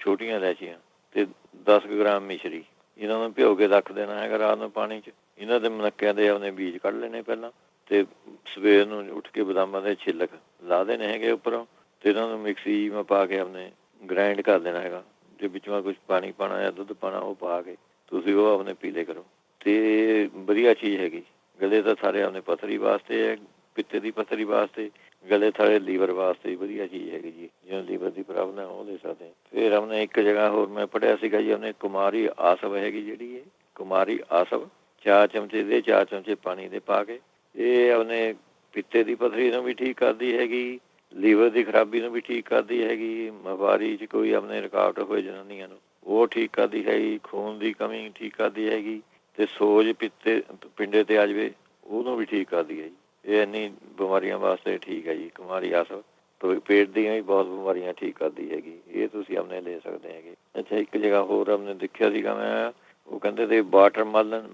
ਛੋਟੀਆਂ ਇਲਾਇਚੀਆਂ ਤੇ 10 ਗ੍ਰਾਮ ਮਿਸ਼ਰੀ। ਇਹਨਾਂ ਨੂੰ ਭਿਓ ਕੇ ਰੱਖ ਦੇਣਾ ਹੈਗਾ ਰਾਤ ਨੂੰ ਪਾਣੀ 'ਚ। ਇਹਨਾਂ ਦੇ ਮਣੱਕਿਆਂ ਦੇ ਆਪਣੇ ਬੀਜ ਕੱਢ ਲੈਣੇ ਪਹਿਲਾਂ, ਤੇ ਸਵੇਰ ਨੂੰ ਉੱਠ ਕੇ ਬਦਾਮਾਂ ਦੇ ਛਿੱਲਕ ਲਾ ਦੇਣੇ ਹੈਗੇ ਉੱਪਰੋਂ, ਤੇ ਇਹਨਾਂ ਨੂੰ ਮਿਕਸੀ ਮੈਂ ਪਾ ਕੇ ਆਪਣੇ ਗ੍ਰਾਇੰਡ ਕਰ ਦੇਣਾ ਹੈਗਾ। ਜੇ ਵਿੱਚੋਂ ਕੁਛ ਪਾਣੀ ਪਾਉਣਾ ਜਾਂ ਦੁੱਧ ਪਾਉਣਾ ਉਹ ਪਾ ਕੇ ਤੁਸੀਂ ਉਹ ਆਪਣੇ ਪੀ ਲਿਆ ਕਰੋ। ਤੇ ਵਧੀਆ ਚੀਜ਼ ਹੈਗੀ। ਗਲੇ ਤਾਂ ਸਾਰੇ ਆਪਣੇ ਪੱਥਰੀ ਵਾਸਤੇ ਹੈ, ਪਿੱਤੇ ਦੀ ਪੱਥਰੀ ਵਾਸਤੇ, ਗਲੇ ਥਾਲੇ ਲੀਵਰ ਵਾਸਤੇ ਵੀ ਵਧੀਆ ਚੀਜ਼ ਹੈਗੀ ਜੀ। ਜਿਵੇਂ ਲੀਵਰ ਦੀ ਪ੍ਰੋਬਲਮ ਹੈ ਉਹ ਲੈ ਸਕਦੇ। ਫਿਰ ਆਪਣੇ ਇੱਕ ਜਗ੍ਹਾ ਹੋਰ ਮੈਂ ਪੜ੍ਹਿਆ ਸੀਗਾ ਜੀ, ਆਪਣੇ ਕੁਮਾਰੀ ਆਸਵ ਹੈਗੀ ਜਿਹੜੀ, ਇਹ ਕੁਮਾਰੀ ਆਸਵ 4 ਚਮਚੇ ਦੇ 4 ਚਮਚੇ ਪਾਣੀ ਦੇ ਪਾ ਕੇ, ਇਹ ਆਪਣੇ ਪਿੱਤੇ ਦੀ ਪੱਥਰੀ ਨੂੰ ਵੀ ਠੀਕ ਕਰਦੀ ਹੈਗੀ, ਲੀਵਰ ਦੀ ਖਰਾਬੀ ਨੂੰ ਵੀ ਠੀਕ ਕਰਦੀ ਹੈਗੀ, ਮਵਾਰੀ 'ਚ ਕੋਈ ਆਪਣੇ ਰੁਕਾਵਟ ਹੋਏ ਜਨਾਨੀਆਂ ਨੂੰ ਉਹ ਠੀਕ ਕਰਦੀ ਹੈਗੀ, ਖੂਨ ਦੀ ਕਮੀ ਠੀਕ ਕਰਦੀ ਹੈਗੀ, ਤੇ ਸੋਜ ਪਿੰਡੇ ਤੇ ਆ ਜਾਵੇ ਉਹਨੂੰ ਵੀ ਠੀਕ ਕਰਦੀ ਹੈ ਜੀ। ਇਹ ਇੰਨੀ ਬਿਮਾਰੀਆਂ ਵਾਸਤੇ ਠੀਕ ਹੈ ਜੀ ਕੁਮਾਰੀ ਆਸਵ। ਪੇਟ ਦੀਆਂ ਵੀ ਬਹੁਤ ਬਿਮਾਰੀਆਂ ਠੀਕ ਕਰਦੀ ਹੈਗੀ, ਇਹ ਤੁਸੀਂ ਆਪਣੇ ਲੈ ਸਕਦੇ ਹੈਗੇ। ਅੱਛਾ, ਇੱਕ ਜਗ੍ਹਾ ਹੋਰ ਆਪਣੇ ਦੇਖਿਆ ਸੀਗਾ ਮੈਂ, ਉਹ ਕਹਿੰਦੇ ਤੇ ਵਾਟਰਮੈਲਨ,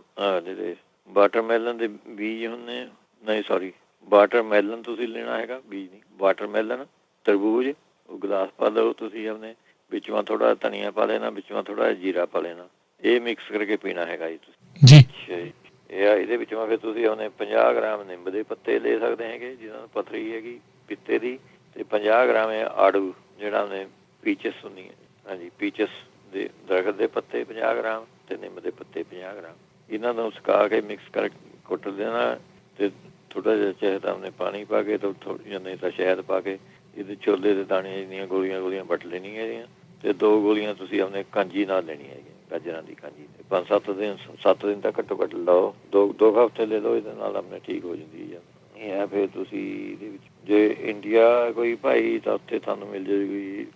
ਜਿਹੜੇ ਵਾਟਰਮੈਲਨ ਦੇ ਬੀਜ ਹੁੰਦੇ, ਨਹੀਂ ਸੌਰੀ ਵਾਟਰਮੈਲਨ ਤੁਸੀਂ ਲੈਣਾ ਹੈਗਾ, ਬੀਜ ਨਹੀਂ, ਵਾਟਰਮੈਲਨ ਤਰਬੂਜ, ਉਹ ਗਲਾਸ ਪਾ ਲਓ ਤੁਸੀਂ ਆਪਣੇ, ਵਿੱਚੋਂ ਥੋੜ੍ਹਾ ਧਨੀਆ ਪਾ ਲੈਣਾ, ਵਿੱਚੋਂ ਥੋੜ੍ਹਾ ਜੀਰਾ ਪਾ ਲੈਣਾ, ਇਹ ਮਿਕਸ ਕਰਕੇ ਪੀਣਾ ਹੈਗਾ ਜੀ ਤੁਸੀਂ ਜੀ। ਅੱਛਾ ਜੀ। ਇਹਦੇ ਵਿੱਚੋਂ ਫਿਰ ਤੁਸੀਂ ਆਪਣੇ 50 ਗ੍ਰਾਮ ਨਿੰਬ ਦੇ ਪੱਤੇ ਲੈ ਸਕਦੇ ਹੈਗੇ ਜਿਹਨਾਂ ਨੂੰ ਪੱਥਰੀ ਹੈਗੀ ਪਿੱਤੇ ਦੀ, ਤੇ 50 ਗ੍ਰਾਮ ਆੜੂ ਜਿਹੜਾ ਉਹਨੇ ਪੀਚਸ ਹੁੰਦੀ ਹੈ, ਹਾਂਜੀ ਪੀਚਸ ਦੇ ਦਰਖਤ ਦੇ ਪੱਤੇ 50 ਗ੍ਰਾਮ ਤੇ ਨਿੰਮ ਦੇ ਪੱਤੇ 50 ਗ੍ਰਾਮ। ਇਹਨਾਂ ਨੂੰ ਸੁਕਾ ਕੇ ਮਿਕਸ ਕਰ ਕੁੱਟ ਦੇਣਾ, ਤੇ ਥੋੜ੍ਹਾ ਜਿਹਾ ਚਾਹੇ ਤਾਂ ਆਪਣੇ ਪਾਣੀ ਪਾ ਕੇ ਤਾਂ ਥੋੜ੍ਹੀ ਨਹੀਂ ਤਾਂ ਸ਼ਹਿਦ ਪਾ ਕੇ ਇਹਦੇ ਛੋਲੇ ਦੇ ਦਾਣੇ ਦੀਆਂ ਗੋਲੀਆਂ ਵੱਟ ਲੈਣੀਆਂ ਇਹਦੀਆਂ, ਤੇ 2 ਗੋਲੀਆਂ ਤੁਸੀਂ ਆਪਣੇ ਕਾਂਜੀ ਨਾਲ ਲੈਣੀਆਂ ਹੈਗੀਆਂ, ਗਾਜਰਾਂ ਦੀ ਕਾਂਜੀ। 7 ਦਿਨ ਤਾਂ ਘੱਟੋ ਘੱਟ ਲਓ, 2 ਹਫ਼ਤੇ ਲੈ ਲਓ, ਇਹਦੇ ਨਾਲ ਆਪਣੇ ਠੀਕ ਹੋ ਜਾਂਦੀ ਹੈ। ਇਹ ਹੈ ਫਿਰ ਤੁਸੀਂ ਇਹਦੇ ਵਿੱਚ ਜੇ ਇੰਡੀਆ ਕੋਈ ਭਾਈ ਤਾਂ ਉੱਥੇ ਤੁਹਾਨੂੰ ਮਿਲ ਜਾਏਗੀ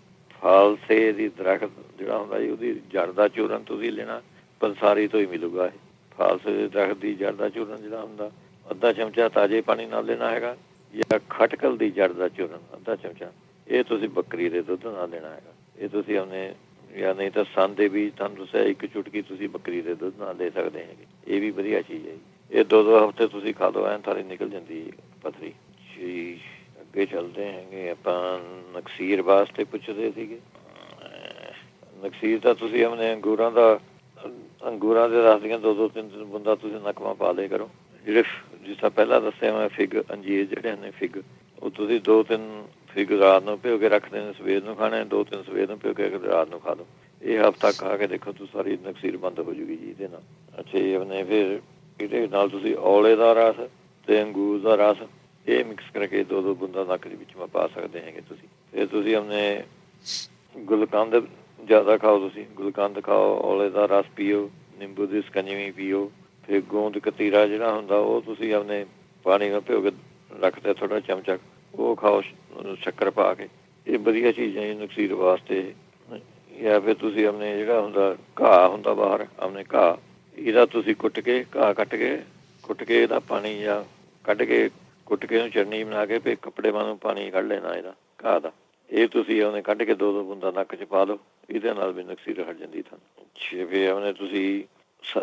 ਫਾਲਸੇ ਦੀ ਦਰਖਤ ਜਿਹੜਾ ਹੁੰਦਾ ਜੀ, ਉਹਦੀ ਜੜ ਦਾ ਚੂਰਨ ਤੁਸੀਂ ਲੈਣਾ, ਪੰਸਾਰੀ ਤੋਂ ਹੀ ਮਿਲੂਗਾ ਇਹ। ਫਾਲਸੇ ਦੇ ਦਰਖਤ ਦੀ ਜੜ ਦਾ ਚੂਰਨ ਜਿਹੜਾ ਹੁੰਦਾ, ਅੱਧਾ ਚਮਚਾ ਤਾਜ਼ੇ ਪਾਣੀ ਨਾਲ ਲੈਣਾ ਹੈਗਾ, ਜਾਂ ਖਟਕਲ ਦੀ ਜੜ ਦਾ ਚੂਰਨ ਅੱਧਾ ਚਮਚਾ, ਇਹ ਤੁਸੀਂ ਬੱਕਰੀ ਦੇ ਦੁੱਧ ਨਾਲ ਲੈਣਾ ਹੈਗਾ। ਇਹ ਤੁਸੀਂ ਆਪਣੇ, ਜਾਂ ਨਹੀਂ ਤਾਂ ਸੰਦ ਦੇ ਵੀ ਤੁਹਾਨੂੰ ਦੱਸਿਆ 1 ਚੁਟਕੀ ਤੁਸੀਂ ਬੱਕਰੀ ਦੇ ਦੁੱਧ ਨਾਲ ਲੈ ਸਕਦੇ ਹੈਗੇ, ਇਹ ਵੀ ਵਧੀਆ ਚੀਜ਼ ਹੈ ਜੀ। ਇਹ 2 ਹਫ਼ਤੇ ਤੁਸੀਂ ਖਾ ਲਓ, ਐਨ ਸਾਰੀ ਨਿਕਲ ਜਾਂਦੀ ਪੱਥਰੀ ਜੀ। ਅੱਗੇ ਚੱਲਦੇ ਹੈਗੇ ਆਪਾਂ, ਨਕਸੀਰ ਵਾਸਤੇ ਪੁੱਛਦੇ ਸੀਗੇ। ਨਕਸੀਰ ਤਾਂ ਤੁਸੀਂ ਆਪਣੇ ਅੰਗੂਰਾਂ ਦੇ ਰਸ ਦੀਆਂ 2-3 ਬੂੰਦਾਂ ਤੁਸੀਂ ਨਕਮਾ ਪਾ ਲਿਆ ਕਰੋ। ਜਿਹੜੇ ਜਿਸ ਤਰ੍ਹਾਂ ਪਹਿਲਾਂ ਦੱਸਿਆ ਮੈਂ ਫਿਗ ਅੰਜੀਰ ਜਿਹੜੇ ਨੇ ਫਿਗ, ਉਹ ਤੁਸੀਂ 2-3 ਫਿਗ ਰਾਤ ਨੂੰ ਭਿਓ ਕੇ ਰੱਖਦੇ ਨੇ, ਸਵੇਰ ਨੂੰ ਖਾਣੇ, 2-3 ਸਵੇਰ ਨੂੰ ਭਿਓ ਕੇ ਰਾਤ ਨੂੰ ਖਾ ਲਓ। ਇਹ ਹਫ਼ਤਾ ਖਾ ਕੇ ਦੇਖੋ ਤੁਸੀਂ ਸਾਰੀ ਨਕਸੀਰ ਬੰਦ ਹੋ ਜੂਗੀ ਜੀ ਇਹਦੇ ਨਾਲ। ਅੱਛਾ ਜੀ, ਆਪਣੇ ਫਿਰ ਇਹਦੇ ਨਾਲ ਤੁਸੀਂ ਔਲੇ ਦਾ ਰਸ ਤੇ ਅੰਗੂਰ ਦਾ ਰਸ ਇਹ ਮਿਕਸ ਕਰਕੇ 2-2 ਬੂੰਦਾਂ ਨੱਕ ਦੇ ਵਿੱਚ ਪਾ ਸਕਦੇ ਹੈਗੇ ਤੁਸੀਂ। ਫਿਰ ਤੁਸੀਂ ਆਪਣੇ ਗੁਲਕੰਦ ਜ਼ਿਆਦਾ ਖਾਓ, ਤੁਸੀਂ ਗੁਲਕੰਦ ਖਾਓ, ਔਲੇ ਦਾ ਰਸ ਪੀਓ, ਨਿੰਬੂ ਦੀ ਸਕੰਜਵੀ ਪੀਓ, ਫਿਰ ਗੂੰਦ ਕਤੀਰਾ ਜਿਹੜਾ ਹੁੰਦਾ ਉਹ ਤੁਸੀਂ ਆਪਣੇ ਪਾਣੀ ਨਾਲ ਭਿਓ ਕੇ ਰੱਖਦੇ ਥੋੜ੍ਹਾ ਚਮਚਾ, ਉਹ ਖਾਓ ਸ਼ੱਕਰ ਪਾ ਕੇ। ਇਹ ਵਧੀਆ ਚੀਜ਼ਾਂ ਜੀ ਨਕਸੀਰ ਵਾਸਤੇ। ਜਾਂ ਫਿਰ ਤੁਸੀਂ ਆਪਣੇ ਜਿਹੜਾ ਹੁੰਦਾ ਘਾਹ ਹੁੰਦਾ ਬਾਹਰ, ਆਪਣੇ ਘਾਹ, ਇਹਦਾ ਤੁਸੀਂ ਕੁੱਟ ਕੇ ਇਹਦਾ ਪਾਣੀ ਜਾਂ ਕੱਢ ਕੇ ਕੁੱਟ ਕੇ ਉਹਨੂੰ ਚਟਨੀ ਬਣਾ ਕੇ ਫਿਰ ਕੱਪੜੇ ਵਾਂਗੂ ਪਾਣੀ ਕੱਢ ਲੈਣਾ ਇਹਦਾ ਘਾਹ ਦਾ, ਇਹ ਤੁਸੀਂ ਉਹਨੇ ਕੱਢ ਕੇ 2-2 ਬੂੰਦਾਂ ਨੱਕ 'ਚ ਪਾ ਲਓ, ਇਹਦੇ ਨਾਲ ਵੀ ਨਕਸੀਰ ਹਟ ਜਾਂਦੀ ਤੁਹਾਨੂੰ। ਫਿਰ ਉਹਨੇ ਤੁਸੀਂ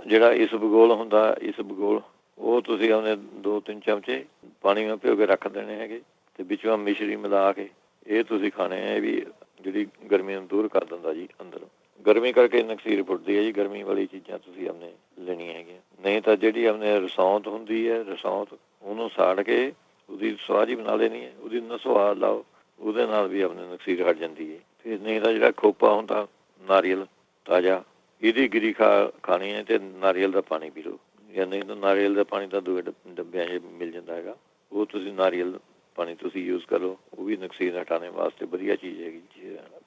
ਜਿਹੜਾ ਇਸਬਗੋਲ ਹੁੰਦਾ, ਇਸਬਗੋਲ ਉਹ ਤੁਸੀਂ ਉਹਨੇ 2-3 ਚਮਚੇ ਪਾਣੀ ਵਿੱਚ ਭਿਓ ਕੇ ਰੱਖ ਦੇਣੇ ਹੈਗੇ, ਤੇ ਵਿੱਚੋਂ ਮਿਸ਼ਰੀ ਮਿਲਾ ਕੇ ਇਹ ਤੁਸੀਂ ਖਾਣੇ ਆ। ਇਹ ਵੀ ਜਿਹੜੀ ਗਰਮੀ ਨੂੰ ਦੂਰ ਕਰ ਦਿੰਦਾ ਜੀ ਅੰਦਰੋਂ, ਗਰਮੀ ਕਰਕੇ ਨਕਸੀਰ ਫੁੱਟਦੀ ਹੈ ਜੀ। ਗਰਮੀ ਵਾਲੀ ਚੀਜ਼ਾਂ ਤੁਸੀਂ ਆਪਣੇ ਲੈਣੀਆਂ ਹੈਗੀਆਂ। ਨਹੀਂ ਤਾਂ ਜਿਹੜੀ ਆਪਣੇ ਰਸੌਂਤ ਹੁੰਦੀ ਹੈ, ਰਸੌਂਤ ਉਹਨੂੰ ਸਾੜ ਕੇ ਉਹਦੀ ਸੁਆਹ ਬਣਾ ਲੈਣੀ ਹੈ, ਉਹਦੀ ਨਸੁਆਦ ਲਾਓ, ਉਹਦੇ ਨਾਲ ਵੀ ਆਪਣੇ ਨਕਸੀਰ ਹਟ ਜਾਂਦੀ ਹੈ। ਫਿਰ ਨਹੀਂ ਤਾਂ ਜਿਹੜਾ ਖੋਪਾ ਹੁੰਦਾ ਨਾਰੀਅਲ ਤਾਜ਼ਾ, ਇਹਦੀ ਗਿਰੀ ਖਾਣੀ ਹੈ, ਤੇ ਨਾਰੀਅਲ ਦਾ ਪਾਣੀ ਪੀ ਲਓ। ਜਾਂ ਨਹੀਂ ਤਾਂ ਨਾਰੀਅਲ ਦਾ ਪਾਣੀ ਤਾਂ 2 ਡੱਬਿਆਂ 'ਚ ਮਿਲ ਜਾਂਦਾ ਹੈਗਾ, ਉਹ ਤੁਸੀਂ ਨਾਰੀਅਲ ਪਾਣੀ ਤੁਸੀਂ ਯੂਜ਼ ਕਰੋ, ਉਹ ਵੀ ਨਕਸੀਰ ਹਟਾਉਣ ਵਾਸਤੇ ਵਧੀਆ ਚੀਜ਼ ਹੈਗੀ।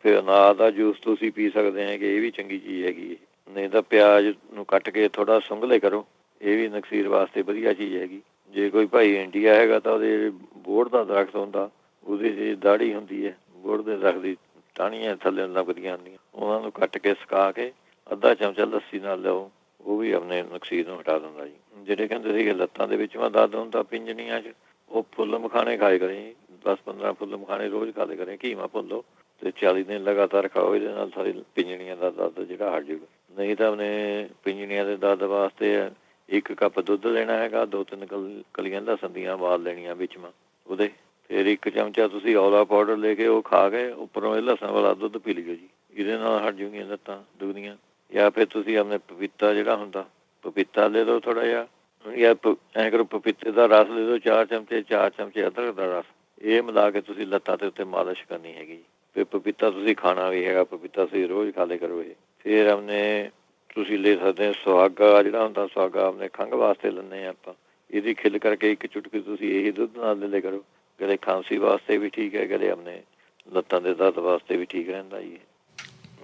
ਫਿਰ ਅਨਾਰ ਦਾ ਜੂਸ ਤੁਸੀਂ ਪੀ ਸਕਦੇ ਹੈਗੇ, ਇਹ ਵੀ ਚੰਗੀ ਚੀਜ਼ ਹੈਗੀ। ਨਹੀਂ ਤਾਂ ਪਿਆਜ਼ ਨੂੰ ਕੱਟ ਕੇ ਥੋੜ੍ਹਾ ਸੁੰਘਲੇ ਕਰੋ, ਇਹ ਵੀ ਨਕਸੀਰ ਵਾਸਤੇ ਵਧੀਆ ਚੀਜ਼ ਹੈਗੀ। ਜੇ ਕੋਈ ਭਾਈ ਇੰਡੀਆ ਹੈਗਾ ਤਾਂ ਉਹਦੇ ਬੋਹੜ ਦਾ ਦਰਖਤ ਹੁੰਦਾ, ਉਹਦੀ ਜਿਹੜੀ ਦਾੜੀ ਹੁੰਦੀ ਹੈ ਬੋਹੜ ਦੇ ਦਰਖਤ ਦੀ ਟਾਹਣੀਆਂ ਥੱਲੇ ਲੱਗਦੀਆਂ ਹੁੰਦੀਆਂ, ਉਹਨਾਂ ਨੂੰ ਕੱਟ ਕੇ ਸੁਕਾ ਕੇ ਅੱਧਾ ਚਮਚਾ ਲੱਸੀ ਨਾਲ ਲਿਓ, ਉਹ ਵੀ ਆਪਣੇ ਨਕਸੀਰ ਨੂੰ ਹਟਾ ਦਿੰਦਾ ਜੀ। ਜਿਹੜੇ ਕਹਿੰਦੇ ਸੀਗੇ ਲੱਤਾਂ ਦੇ ਵਿੱਚ ਦਰਦ ਹੁੰਦਾ ਪਿੰਜਣੀਆਂ 'ਚ, ਉਹ ਫੁੱਲ ਮਖਾਣੇ ਖਾਏ ਕਰੇ ਜੀ, 10-15 ਫੁੱਲ ਮਖਾਣੇ ਰੋਜ਼ ਖਾ ਲਿਆ ਕਰੇ, ਘੀਮਾ ਭੁੱਲੋ ਤੇ 40 ਦਿਨ ਲਗਾਤਾਰ ਖਾਓ, ਇਹਦੇ ਨਾਲ ਸਾਰੀ ਪਿੰਜਣੀਆਂ ਦਾ ਦਰਦ ਜਿਹੜਾ ਹਟ ਜਾਊਗਾ। ਨਹੀਂ ਤਾਂ ਆਪਣੇ ਪਿੰਜਣੀਆਂ ਦੇ ਦਰਦ ਵਾਸਤੇ 1 ਕੱਪ ਦੁੱਧ ਲੈਣਾ ਹੈਗਾ, 2-3 ਕਲੀਆਂ ਲਸਣ ਦੀਆਂ ਉਬਾਲ ਲੈਣੀਆਂ ਵਿੱਚ ਉਹਦੇ, ਫਿਰ 1 ਚਮਚਾ ਤੁਸੀਂ ਔਲਾ ਪਾਊਡਰ ਲੈ ਕੇ ਉਹ ਖਾ ਕੇ ਉੱਪਰੋਂ ਇਹ ਲਸਣ ਵਾਲਾ ਦੁੱਧ ਪੀ ਲਿਓ ਜੀ, ਇਹਦੇ ਨਾਲ ਹਟ ਜੂਗੀਆਂ ਲੱਤਾਂ ਦੁਖਦੀਆਂ। ਜਾਂ ਫਿਰ ਤੁਸੀਂ ਆਪਣੇ ਪਪੀਤਾ ਜਿਹੜਾ ਹੁੰਦਾ ਪਪੀਤਾ ਲੈ ਲਓ ਥੋੜ੍ਹਾ ਜਿਹਾ, ਜਾਂ ਐਂ ਕਰੋ ਪਪੀਤੇ ਦਾ ਰਸ ਲੈ ਲਓ 4 ਚਮਚੇ, 4 ਚਮਚੇ ਅਦਰਕ ਦਾ ਰਸ, ਇਹ ਮਿਲਾ ਕੇ ਤੁਸੀਂ ਲੱਤਾਂ ਦੇ ਉੱਤੇ ਮਾਲਿਸ਼ ਕਰਨੀ ਹੈਗੀ। ਫਿਰ ਪਪੀਤਾ ਤੁਸੀਂ ਖਾਣਾ ਵੀ ਹੈਗਾ, ਪਪੀਤਾ ਤੁਸੀਂ ਰੋਜ਼ ਖਾ ਲਿਆ ਕਰੋ ਇਹ। ਫਿਰ ਆਪਣੇ ਤੁਸੀਂ ਲੈ ਸਕਦੇ ਹੋ ਸੁਹਾਗਾ ਜਿਹੜਾ ਹੁੰਦਾ, ਸੁਹਾਗਾ ਆਪਣੇ ਖੰਘ ਵਾਸਤੇ ਲੈਂਦੇ ਹਾਂ ਆਪਾਂ, ਇਹਦੀ ਖਿੱਲ ਕਰਕੇ 1 ਚੁਟਕੀ ਤੁਸੀਂ ਇਹੀ ਦੁੱਧ ਨਾਲ ਲੈ ਲਿਆ ਕਰੋ, ਗਲੇ ਖਾਂਸੀ ਵਾਸਤੇ ਵੀ ਠੀਕ ਹੈ, ਗਲੇ ਆਪਣੇ ਲੱਤਾਂ ਦੇ ਦਰਦ ਵਾਸਤੇ ਵੀ ਠੀਕ ਰਹਿੰਦਾ ਜੀ।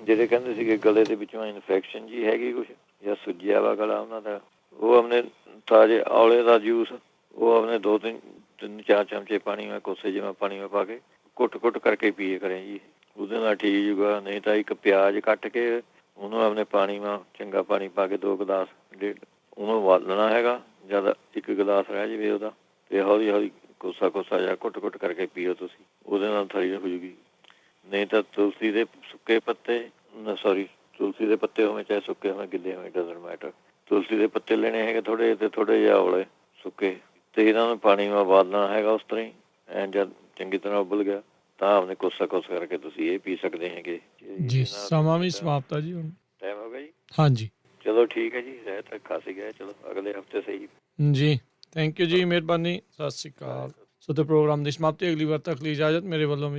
ਜਿਹੜੇ ਕਹਿੰਦੇ ਸੀਗੇ ਗਲੇ ਦੇ ਵਿੱਚੋਂ ਇਨਫੈਕਸ਼ਨ ਜੀ ਹੈਗੀ ਕੁਛ ਜਾਂ ਸੁੱਜਿਆ ਵਾ ਗਲਾ ਉਹਨਾਂ ਦਾ, ਉਹ ਆਪਣੇ ਤਾਜ਼ੇ ਔਲੇ ਦਾ ਜੂਸ ਉਹ ਆਪਣੇ 2-3-4 ਚਮਚੇ ਪਾਣੀ ਵਿੱਚ ਕੋਸੇ ਜਿਵੇਂ ਪਾਣੀ ਵਿੱਚ ਪਾ ਕੇ ਘੁੱਟ ਕਰਕੇ ਪੀਏ ਕਰੇ ਜੀ, ਉਹਦੇ ਨਾਲ ਠੀਕ ਜੂਗਾ। ਨਹੀਂ ਤਾਂ 1 ਪਿਆਜ਼ ਕੱਟ ਕੇ ਉਹਨੂੰ ਆਪਣੇ ਪਾਣੀ ਵਿੱਚ ਚੰਗਾ ਪਾਣੀ ਪਾ ਕੇ 2 ਗਲਾਸ ਉਹਨੂੰ ਉਬਾਲਣਾ ਹੈਗਾ, ਜਦ 1 ਗਲਾਸ ਰਹਿ ਜਾਵੇ ਉਹਦਾ, ਤੇ ਹੌਲੀ ਕੋਸਾ ਜਾਂ ਘੁੱਟ ਕਰਕੇ ਪੀਓ ਤੁਸੀਂ, ਉਹਦੇ ਨਾਲ ਥਰੀ ਹੋ ਜੂਗੀ। ਨਹੀਂ ਤਾਂ ਤੁਲਸੀ ਦੇ ਸੁੱਕੇ ਪੱਤੇ ਤੁਲਸੀ ਦੇ ਪੱਤੇ ਹੋਵੇ ਚਾਹੇ ਸੁੱਕੇ ਹੋਵੇ ਗਿੱਲੇ ਹੋਵੇ ਡਜ਼ਨਟ ਮੈਟਰ, ਤੁਲਸੀ ਦੇ ਪੱਤੇ ਲੈਣੇ ਹੈਗੇ ਥੋੜ੍ਹੇ, ਤੇ ਥੋੜ੍ਹੇ ਜਿਹੇ ਔਲੇ ਸੁੱਕੇ, ਤੇ ਇਹਨਾਂ ਨੂੰ ਪਾਣੀ ਵਿੱਚ ਉਬਾਲਣਾ ਹੈਗਾ ਉਸ ਤਰ੍ਹਾਂ ਹੀ, ਜਦ ਚੰਗੀ ਤਰ੍ਹਾਂ ਉਬਲ ਗਿਆ ਤਾਂ ਆਪਣੇ ਕੋਸਾ ਕਰਕੇ ਤੁਸੀਂ ਇਹ ਪੀ ਸਕਦੇ ਹੈਗੇ ਜੀ। ਸਮਾਂ ਵੀ ਸਮਾਪਤ ਆ ਜੀ ਹੁਣ, ਟਾਈਮ ਹੋ ਗਿਆ ਜੀ। ਹਾਂਜੀ ਚਲੋ ਠੀਕ ਹੈ ਜੀ, ਰਹਿ ਤੱਕ ਖਾਸੀ ਗਏ, ਚਲੋ ਅਗਲੇ ਹਫਤੇ ਸਹੀ ਜੀ। ਥੈਂਕ ਯੂ ਜੀ, ਮਿਹਰਬਾਨੀ, ਸਤਿ ਸ਼੍ਰੀ ਅਕਾਲ। ਸੋ ਤੇ ਪ੍ਰੋਗਰਾਮ ਦੀ ਸਮਾਪਤੀ, ਅਗਲੀ ਵਾਰ ਤੱਕ ਲਈ ਇਜਾਜ਼ਤ ਮੇਰੇ ਵੱਲੋਂ।